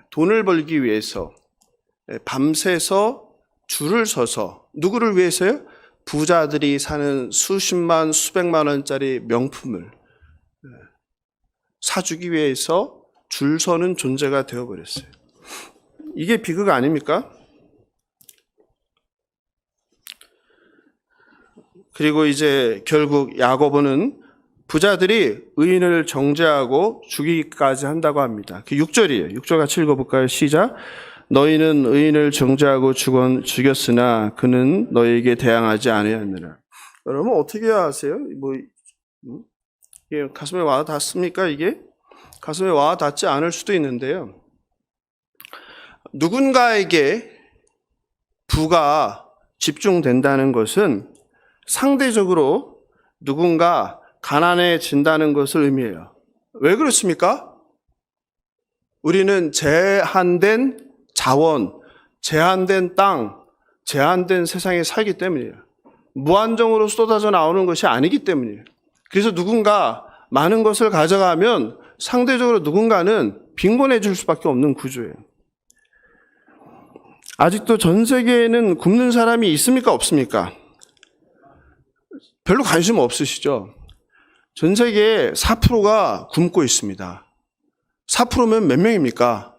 돈을 벌기 위해서 밤새서 줄을 서서 누구를 위해서요? 부자들이 사는 수십만, 수백만 원짜리 명품을 사주기 위해서 줄 서는 존재가 되어버렸어요. 이게 비극 아닙니까? 그리고 이제 결국 야고보는 부자들이 의인을 정죄하고 죽이기까지 한다고 합니다. 그 6절이에요. 6절 같이 읽어볼까요? 시작. 너희는 의인을 정죄하고 죽였으나 그는 너희에게 대항하지 아니하느라. 여러분 어떻게 아세요? 이게 가슴에 와 닿습니까? 이게 가슴에 와 닿지 않을 수도 있는데요. 누군가에게 부가 집중된다는 것은 상대적으로 누군가 가난해진다는 것을 의미해요. 왜 그렇습니까? 우리는 제한된 자원, 제한된 땅, 제한된 세상에 살기 때문이에요. 무한정으로 쏟아져 나오는 것이 아니기 때문이에요. 그래서 누군가 많은 것을 가져가면 상대적으로 누군가는 빈곤해질 수밖에 없는 구조예요. 아직도 전 세계에는 굶는 사람이 있습니까? 없습니까? 별로 관심 없으시죠? 전 세계 4%가 굶고 있습니다. 4%면 몇 명입니까?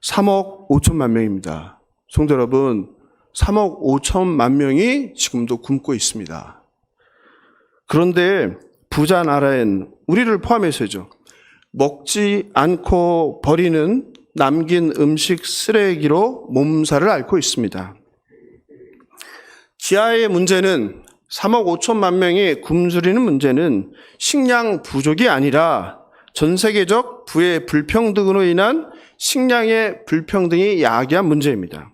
3억 5천만 명입니다. 성도 여러분, 3억 5천만 명이 지금도 굶고 있습니다. 그런데 부자 나라엔 우리를 포함해서죠. 먹지 않고 버리는 남긴 음식 쓰레기로 몸살을 앓고 있습니다. 지하의 문제는 3억 5천만 명이 굶주리는 문제는 식량 부족이 아니라 전 세계적 부의 불평등으로 인한 식량의 불평등이 야기한 문제입니다.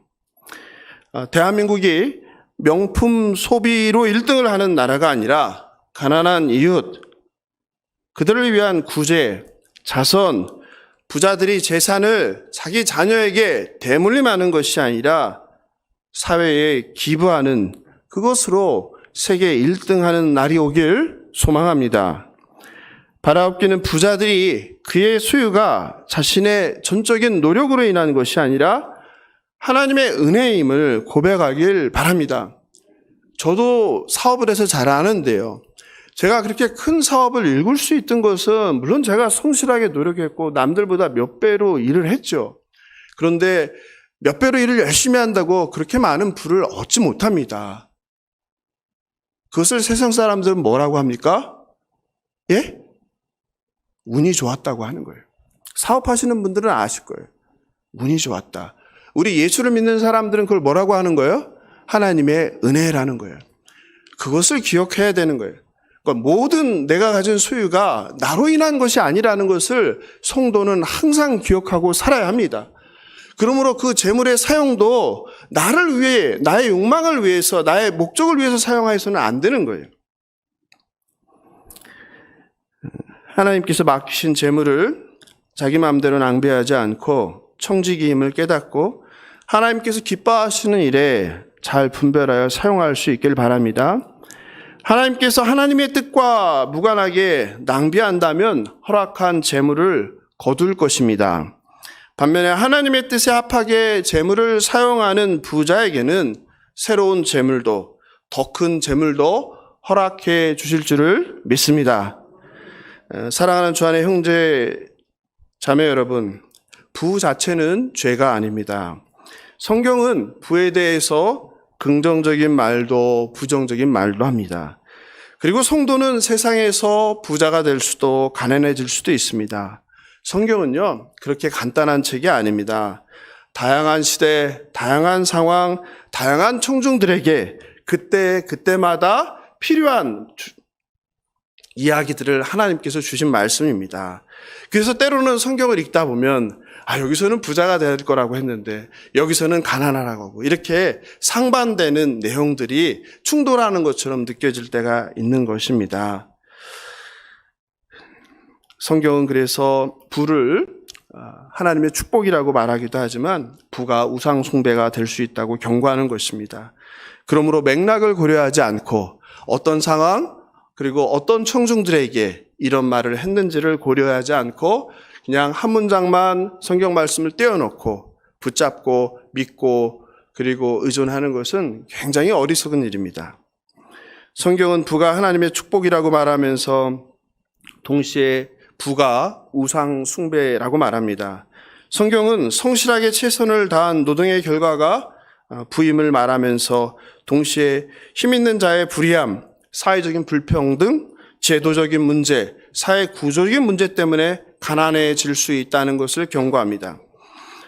대한민국이 명품 소비로 1등을 하는 나라가 아니라 가난한 이웃, 그들을 위한 구제, 자선, 부자들이 재산을 자기 자녀에게 대물림하는 것이 아니라 사회에 기부하는 그것으로 세계 1등하는 날이 오길 소망합니다. 바라옵기는 부자들이 그의 소유가 자신의 전적인 노력으로 인한 것이 아니라 하나님의 은혜임을 고백하길 바랍니다. 저도 사업을 해서 잘 아는데요. 제가 그렇게 큰 사업을 이룰 수 있던 것은 물론 제가 성실하게 노력했고 남들보다 몇 배로 일을 했죠. 그런데 몇 배로 일을 열심히 한다고 그렇게 많은 부를 얻지 못합니다. 그것을 세상 사람들은 뭐라고 합니까? 예? 운이 좋았다고 하는 거예요. 사업하시는 분들은 아실 거예요. 운이 좋았다. 우리 예수를 믿는 사람들은 그걸 뭐라고 하는 거예요? 하나님의 은혜라는 거예요. 그것을 기억해야 되는 거예요. 그러니까 모든 내가 가진 소유가 나로 인한 것이 아니라는 것을 성도는 항상 기억하고 살아야 합니다. 그러므로 그 재물의 사용도 나를 위해, 나의 욕망을 위해서, 나의 목적을 위해서 사용해서는 안 되는 거예요. 하나님께서 맡기신 재물을 자기 마음대로 낭비하지 않고 청지기임을 깨닫고 하나님께서 기뻐하시는 일에 잘 분별하여 사용할 수 있길 바랍니다. 하나님께서 하나님의 뜻과 무관하게 낭비한다면 허락한 재물을 거둘 것입니다. 반면에 하나님의 뜻에 합하게 재물을 사용하는 부자에게는 새로운 재물도 더 큰 재물도 허락해 주실 줄을 믿습니다. 사랑하는 주 안의 형제 자매 여러분, 부 자체는 죄가 아닙니다. 성경은 부에 대해서 긍정적인 말도 부정적인 말도 합니다. 그리고 성도는 세상에서 부자가 될 수도 가난해질 수도 있습니다. 성경은요, 그렇게 간단한 책이 아닙니다. 다양한 시대, 다양한 상황, 다양한 청중들에게 그때마다 필요한 이야기들을 하나님께서 주신 말씀입니다. 그래서 때로는 성경을 읽다 보면 여기서는 부자가 될 거라고 했는데 여기서는 가난하라고 하고 이렇게 상반되는 내용들이 충돌하는 것처럼 느껴질 때가 있는 것입니다. 성경은 그래서 부를 하나님의 축복이라고 말하기도 하지만 부가 우상 숭배가 될 수 있다고 경고하는 것입니다. 그러므로 맥락을 고려하지 않고 어떤 상황 그리고 어떤 청중들에게 이런 말을 했는지를 고려하지 않고 그냥 한 문장만 성경 말씀을 떼어놓고 붙잡고 믿고 그리고 의존하는 것은 굉장히 어리석은 일입니다. 성경은 부가 하나님의 축복이라고 말하면서 동시에 부가 우상 숭배라고 말합니다. 성경은 성실하게 최선을 다한 노동의 결과가 부임을 말하면서 동시에 힘 있는 자의 불의함, 사회적인 불평등, 제도적인 문제, 사회 구조적인 문제 때문에 가난해질 수 있다는 것을 경고합니다.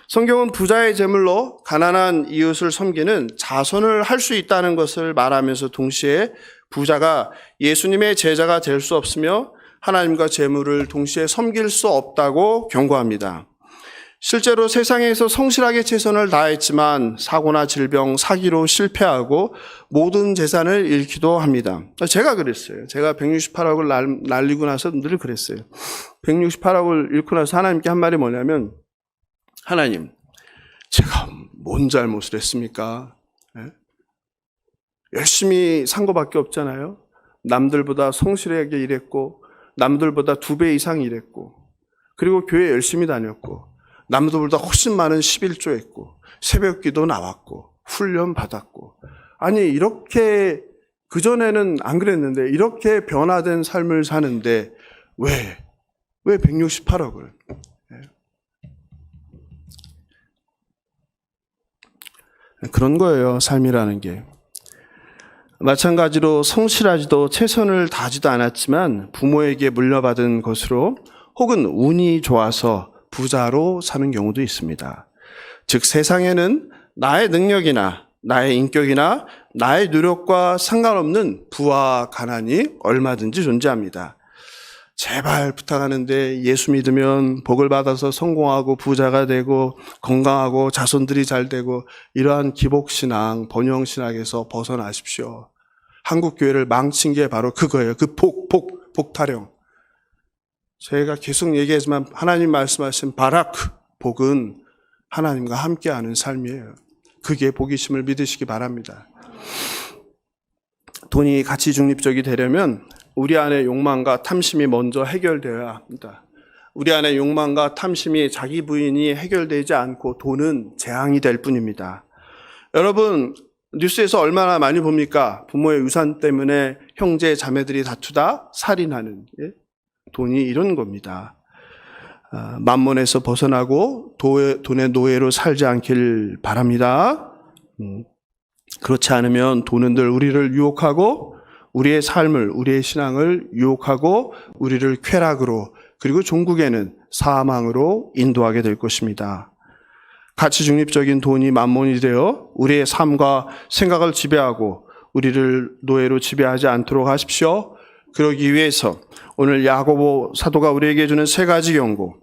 성경은 부자의 재물로 가난한 이웃을 섬기는 자선을 할 수 있다는 것을 말하면서 동시에 부자가 예수님의 제자가 될 수 없으며 하나님과 재물을 동시에 섬길 수 없다고 경고합니다. 실제로 세상에서 성실하게 최선을 다했지만 사고나 질병, 사기로 실패하고 모든 재산을 잃기도 합니다. 제가 그랬어요. 제가 168억을 날리고 나서 늘 그랬어요. 168억을 잃고 나서 하나님께 한 말이 뭐냐면 하나님, 제가 뭔 잘못을 했습니까? 열심히 산 것밖에 없잖아요. 남들보다 성실하게 일했고 남들보다 2배 이상 일했고 그리고 교회 열심히 다녔고 남들보다 훨씬 많은 11조 했고 새벽기도 나왔고 훈련 받았고 아니 이렇게 그전에는 안 그랬는데 이렇게 변화된 삶을 사는데 왜 168억을 그런 거예요. 삶이라는 게. 마찬가지로 성실하지도 최선을 다하지도 않았지만 부모에게 물려받은 것으로 혹은 운이 좋아서 부자로 사는 경우도 있습니다. 즉 세상에는 나의 능력이나 나의 인격이나 나의 노력과 상관없는 부와 가난이 얼마든지 존재합니다. 제발 부탁하는데 예수 믿으면 복을 받아서 성공하고 부자가 되고 건강하고 자손들이 잘 되고 이러한 기복신앙, 번영신학에서 벗어나십시오. 한국교회를 망친 게 바로 그거예요. 그 복타령. 제가 계속 얘기하지만 하나님 말씀하신 바라크, 복은 하나님과 함께하는 삶이에요. 그게 복이심을 믿으시기 바랍니다. 돈이 가치 중립적이 되려면 우리 안의 욕망과 탐심이 먼저 해결되어야 합니다. 우리 안의 욕망과 탐심이 자기 부인이 해결되지 않고 돈은 재앙이 될 뿐입니다. 여러분 뉴스에서 얼마나 많이 봅니까? 부모의 유산 때문에 형제 자매들이 다투다 살인하는, 돈이 이런 겁니다. 만몬에서 벗어나고 돈의 노예로 살지 않길 바랍니다. 그렇지 않으면 돈은 늘 우리를 유혹하고 우리의 삶을, 우리의 신앙을 유혹하고 우리를 쾌락으로 그리고 종국에는 사망으로 인도하게 될 것입니다. 가치 중립적인 돈이 만몬이 되어 우리의 삶과 생각을 지배하고 우리를 노예로 지배하지 않도록 하십시오. 그러기 위해서 오늘 야고보 사도가 우리에게 주는 세 가지 경고.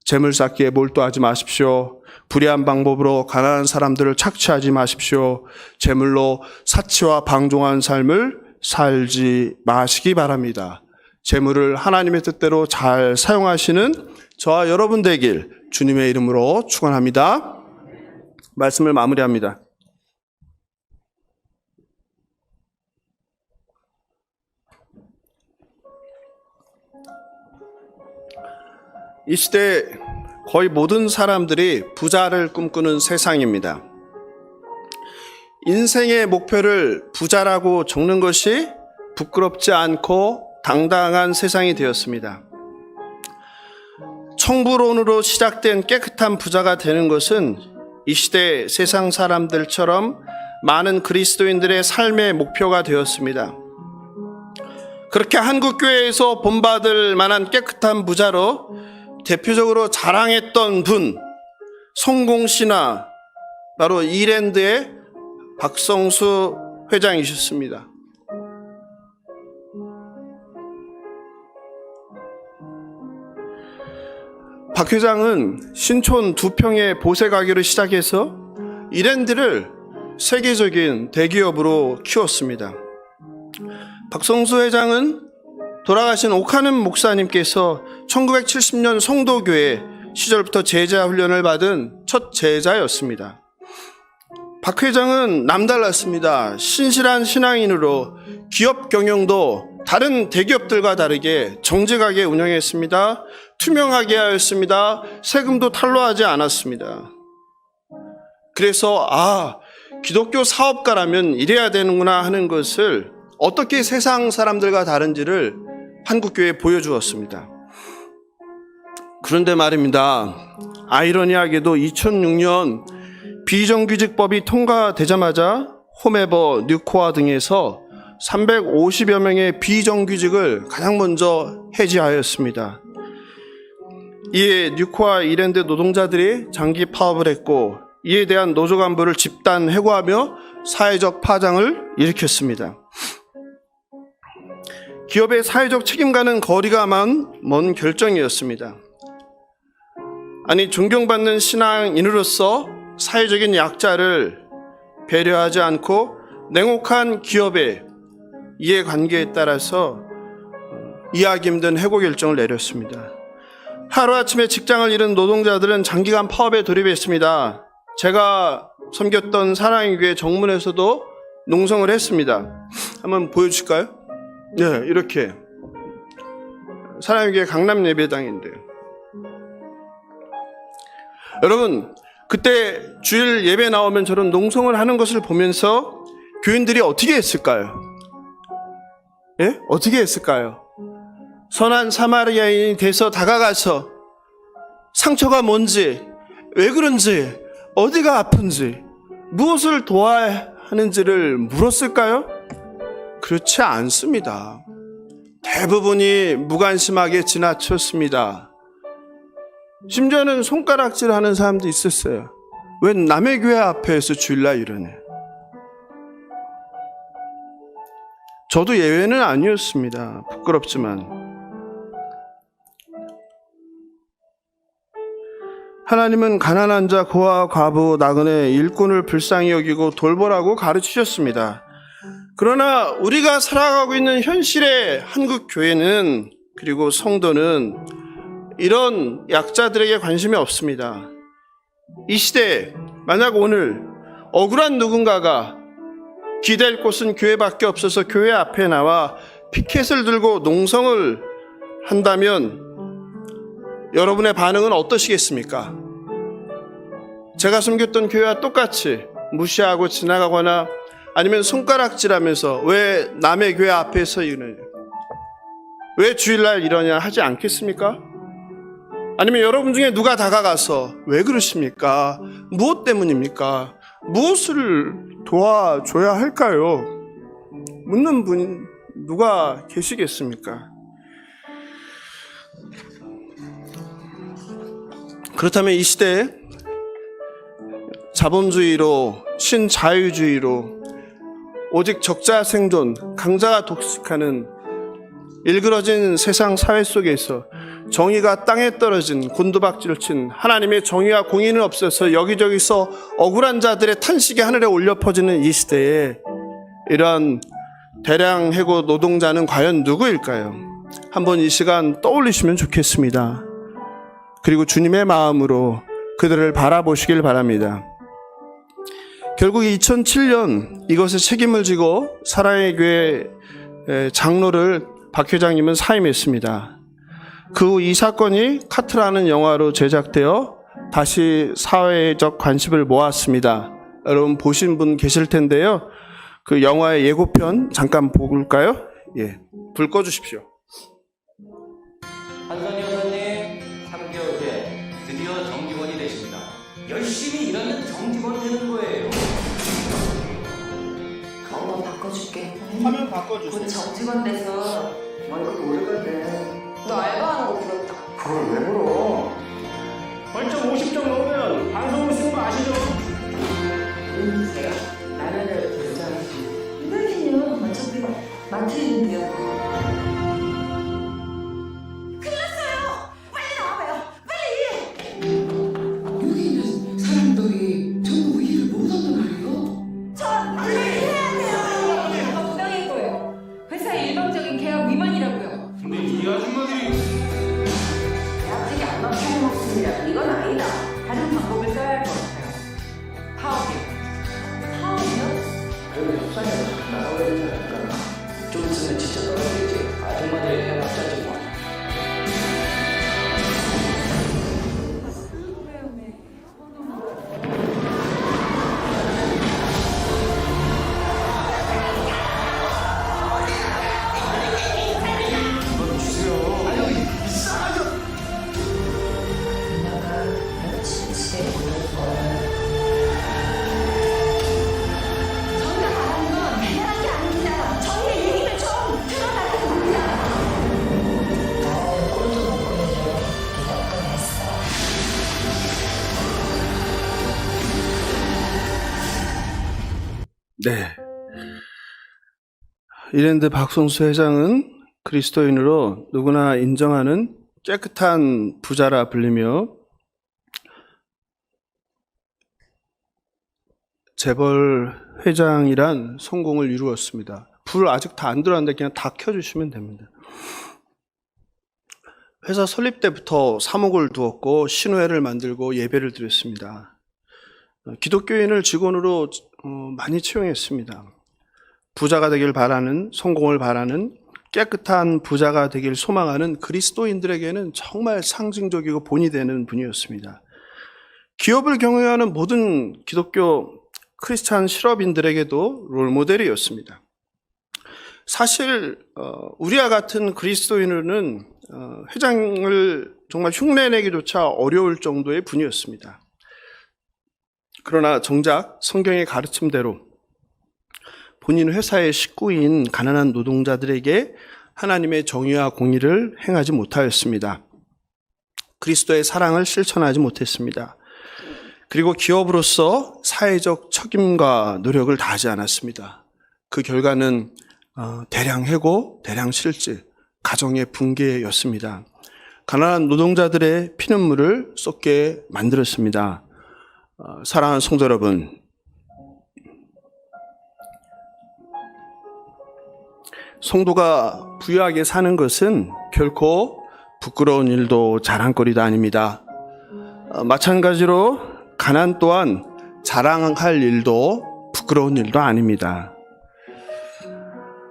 재물 쌓기에 몰두하지 마십시오. 불의한 방법으로 가난한 사람들을 착취하지 마십시오. 재물로 사치와 방종한 삶을 살지 마시기 바랍니다. 재물을 하나님의 뜻대로 잘 사용하시는 저와 여러분 되길 주님의 이름으로 축원합니다. 말씀을 마무리합니다. 이 시대 거의 모든 사람들이 부자를 꿈꾸는 세상입니다. 인생의 목표를 부자라고 적는 것이 부끄럽지 않고 당당한 세상이 되었습니다. 청부론으로 시작된 깨끗한 부자가 되는 것은 이 시대 세상 사람들처럼 많은 그리스도인들의 삶의 목표가 되었습니다. 그렇게 한국교회에서 본받을 만한 깨끗한 부자로 대표적으로 자랑했던 분, 성공신화, 바로 이랜드의 박성수 회장이셨습니다. 박 회장은 신촌 2평의 보세 가게로 시작해서 이랜드를 세계적인 대기업으로 키웠습니다. 박성수 회장은 돌아가신 오카는 목사님께서 1970년 성도교회 시절부터 제자 훈련을 받은 첫 제자였습니다. 박 회장은 남달랐습니다. 신실한 신앙인으로 기업 경영도 다른 대기업들과 다르게 정직하게 운영했습니다. 투명하게 하였습니다. 세금도 탈루하지 않았습니다. 그래서 기독교 사업가라면 이래야 되는구나 하는 것을 어떻게 세상 사람들과 다른지를 한국교회에 보여주었습니다. 그런데 말입니다. 아이러니하게도 2006년 비정규직법이 통과되자마자 홈에버, 뉴코아 등에서 350여 명의 비정규직을 가장 먼저 해지하였습니다. 이에 뉴코아 이랜드 노동자들이 장기 파업을 했고 이에 대한 노조 간부를 집단 해고하며 사회적 파장을 일으켰습니다. 기업의 사회적 책임과는 거리가 먼 결정이었습니다. 아니, 존경받는 신앙인으로서 사회적인 약자를 배려하지 않고 냉혹한 기업의 이해관계에 따라서 이해하기 힘든 해고 결정을 내렸습니다. 하루아침에 직장을 잃은 노동자들은 장기간 파업에 돌입했습니다. 제가 섬겼던 사랑의 교회 정문에서도 농성을 했습니다. 한번 보여주실까요? 네, 이렇게 사랑의 교회 강남 예배당인데요. 여러분, 그때 주일 예배 나오면 저런 농성을 하는 것을 보면서 교인들이 어떻게 했을까요? 예? 어떻게 했을까요? 선한 사마리아인이 돼서 다가가서 상처가 뭔지, 왜 그런지, 어디가 아픈지, 무엇을 도와야 하는지를 물었을까요? 그렇지 않습니다. 대부분이 무관심하게 지나쳤습니다. 심지어는 손가락질하는 사람도 있었어요. 왜 남의 교회 앞에서 주일날 이러냐. 저도 예외는 아니었습니다. 부끄럽지만. 하나님은 가난한 자, 고아, 과부, 나그네, 일꾼을 불쌍히 여기고 돌보라고 가르치셨습니다. 그러나 우리가 살아가고 있는 현실의 한국 교회는, 그리고 성도는 이런 약자들에게 관심이 없습니다. 이 시대에 만약 오늘 억울한 누군가가 기댈 곳은 교회밖에 없어서 교회 앞에 나와 피켓을 들고 농성을 한다면 여러분의 반응은 어떠시겠습니까? 제가 섬겼던 교회와 똑같이 무시하고 지나가거나 아니면 손가락질하면서 왜 남의 교회 앞에서 이러냐, 왜 주일날 이러냐 하지 않겠습니까? 아니면 여러분 중에 누가 다가가서 왜 그러십니까? 무엇 때문입니까? 무엇을 도와줘야 할까요? 묻는 분 누가 계시겠습니까? 그렇다면 이 시대에 자본주의로, 신자유주의로 오직 적자 생존, 강자가 독식하는 일그러진 세상 사회 속에서 정의가 땅에 떨어진, 곤두박질을 친 하나님의 정의와 공의는 없어서 여기저기서 억울한 자들의 탄식이 하늘에 올려 퍼지는 이 시대에 이러한 대량 해고 노동자는 과연 누구일까요? 한번 이 시간 떠올리시면 좋겠습니다. 그리고 주님의 마음으로 그들을 바라보시길 바랍니다. 결국 2007년 이것에 책임을 지고 사랑의 교회 장로를 박 회장님은 사임했습니다. 그 후 이 사건이 카트라는 영화로 제작되어 다시 사회적 관심을 모았습니다. 여러분 보신 분 계실 텐데요. 그 영화의 예고편 잠깐 볼까요? 예, 불 꺼주십시오. 한선희 여사님 3개월 후에 드디어 정직원이 되십니다. 열심히 일하면 정직원 되는 거예요. 엄마 바꿔줄게. 화면 바꿔주세요. 곧 정직원 돼서 월급 오르거든. 너 알바하는 거 부럽다. 그걸 왜 물어? 벌점 50점 넘으면 방송을 쓰는 거 아시죠? 누구세요? 나라를 부르자하지. 이달이요. 어차피 마트 일인데요. 큰일 났어요. 빨리 나와봐요. 빨리. 여기 있는 사람들이 전부 일을 못한단 말이에요. 저 빨리 해야 돼요. 이거 부당일 거예요. 회사 일방적인 계약 위반이라고요. 근데 이 아줌마들이 계약직이 안 맞추는 없습니다. 이건 아니다. 다른 방법을 써야 할 것 같아요. 파업이요. 파업이요? 그럼 협상에서 나가야 되지 않을까? 좀 있으면 진짜 떨어지겠지. 아줌마들이 해봤자지 뭐. 정답 말하는 건 대단한 게 아닙니다. 저희의 얘기를 좀 들어달라고 합니다. 네. 이랜드 박성수 회장은 그리스도인으로 누구나 인정하는 깨끗한 부자라 불리며 재벌 회장이란 성공을 이루었습니다. 불 아직 다 안 들어왔는데 그냥 다 켜주시면 됩니다. 회사 설립 때부터 사목을 두었고 신우회를 만들고 예배를 드렸습니다. 기독교인을 직원으로 많이 채용했습니다. 부자가 되길 바라는, 성공을 바라는, 깨끗한 부자가 되길 소망하는 그리스도인들에게는 정말 상징적이고 본이 되는 분이었습니다. 기업을 경영하는 모든 기독교 크리스찬 실업인들에게도 롤모델이었습니다. 사실 우리와 같은 그리스도인은 회장을 정말 흉내내기조차 어려울 정도의 분이었습니다. 그러나 정작 성경의 가르침대로 본인 회사의 식구인 가난한 노동자들에게 하나님의 정의와 공의를 행하지 못하였습니다. 그리스도의 사랑을 실천하지 못했습니다. 그리고 기업으로서 사회적 책임과 노력을 다하지 않았습니다. 그 결과는 대량 해고, 대량 실직, 가정의 붕괴였습니다. 가난한 노동자들의 피눈물을 쏟게 만들었습니다. 사랑하는 성도 여러분, 성도가 부유하게 사는 것은 결코 부끄러운 일도 자랑거리도 아닙니다. 마찬가지로 가난 또한 자랑할 일도 부끄러운 일도 아닙니다.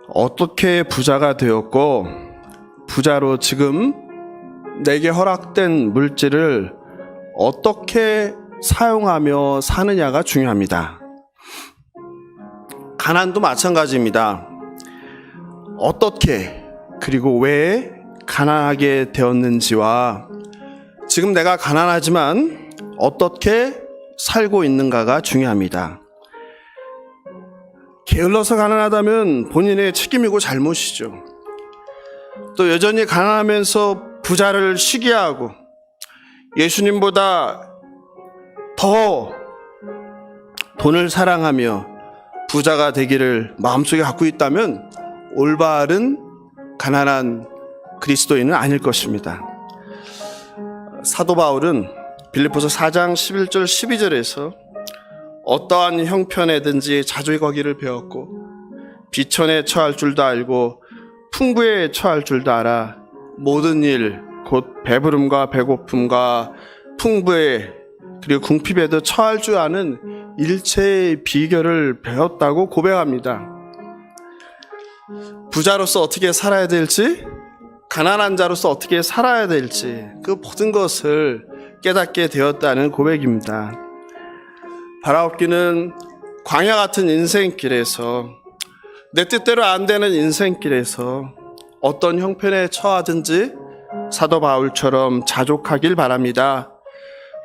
어떻게 부자가 되었고 부자로 지금 내게 허락된 물질을 어떻게 사용하며 사느냐가 중요합니다. 가난도 마찬가지입니다. 어떻게 그리고 왜 가난하게 되었는지와 지금 내가 가난하지만 어떻게 살고 있는가가 중요합니다. 게을러서 가난하다면 본인의 책임이고 잘못이죠. 또 여전히 가난하면서 부자를 시기하고 예수님보다 더 돈을 사랑하며 부자가 되기를 마음속에 갖고 있다면 올바른 가난한 그리스도인은 아닐 것입니다. 사도 바울은 빌립보서 4장 11절 12절에서 어떠한 형편에든지 자주 거기를 배웠고 비천에 처할 줄도 알고 풍부에 처할 줄도 알아 모든 일 곧 배부름과 배고픔과 풍부에 그리고 궁핍에도 처할 줄 아는 일체의 비결을 배웠다고 고백합니다. 부자로서 어떻게 살아야 될지, 가난한 자로서 어떻게 살아야 될지 그 모든 것을 깨닫게 되었다는 고백입니다. 바라옵기는 광야 같은 인생길에서 내 뜻대로 안 되는 인생길에서 어떤 형편에 처하든지 사도 바울처럼 자족하길 바랍니다.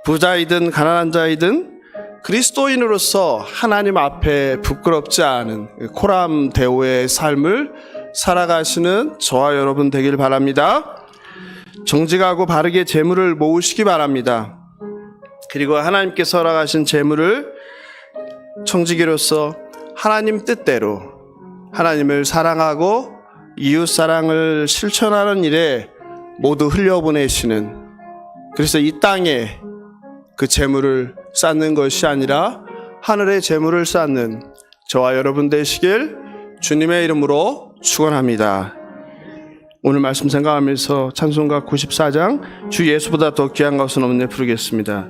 부자이든 가난한 자이든 그리스도인으로서 하나님 앞에 부끄럽지 않은 코람 대오의 삶을 살아가시는 저와 여러분 되길 바랍니다. 정직하고 바르게 재물을 모으시기 바랍니다. 그리고 하나님께서 허락하신 재물을 청지기로서 하나님 뜻대로 하나님을 사랑하고 이웃 사랑을 실천하는 일에 모두 흘려보내시는, 그래서 이 땅에 그 재물을 쌓는 것이 아니라 하늘의 재물을 쌓는 저와 여러분 되시길 주님의 이름으로 축원합니다. 오늘 말씀 생각하면서 찬송가 94장 주 예수보다 더 귀한 것은 없네 부르겠습니다.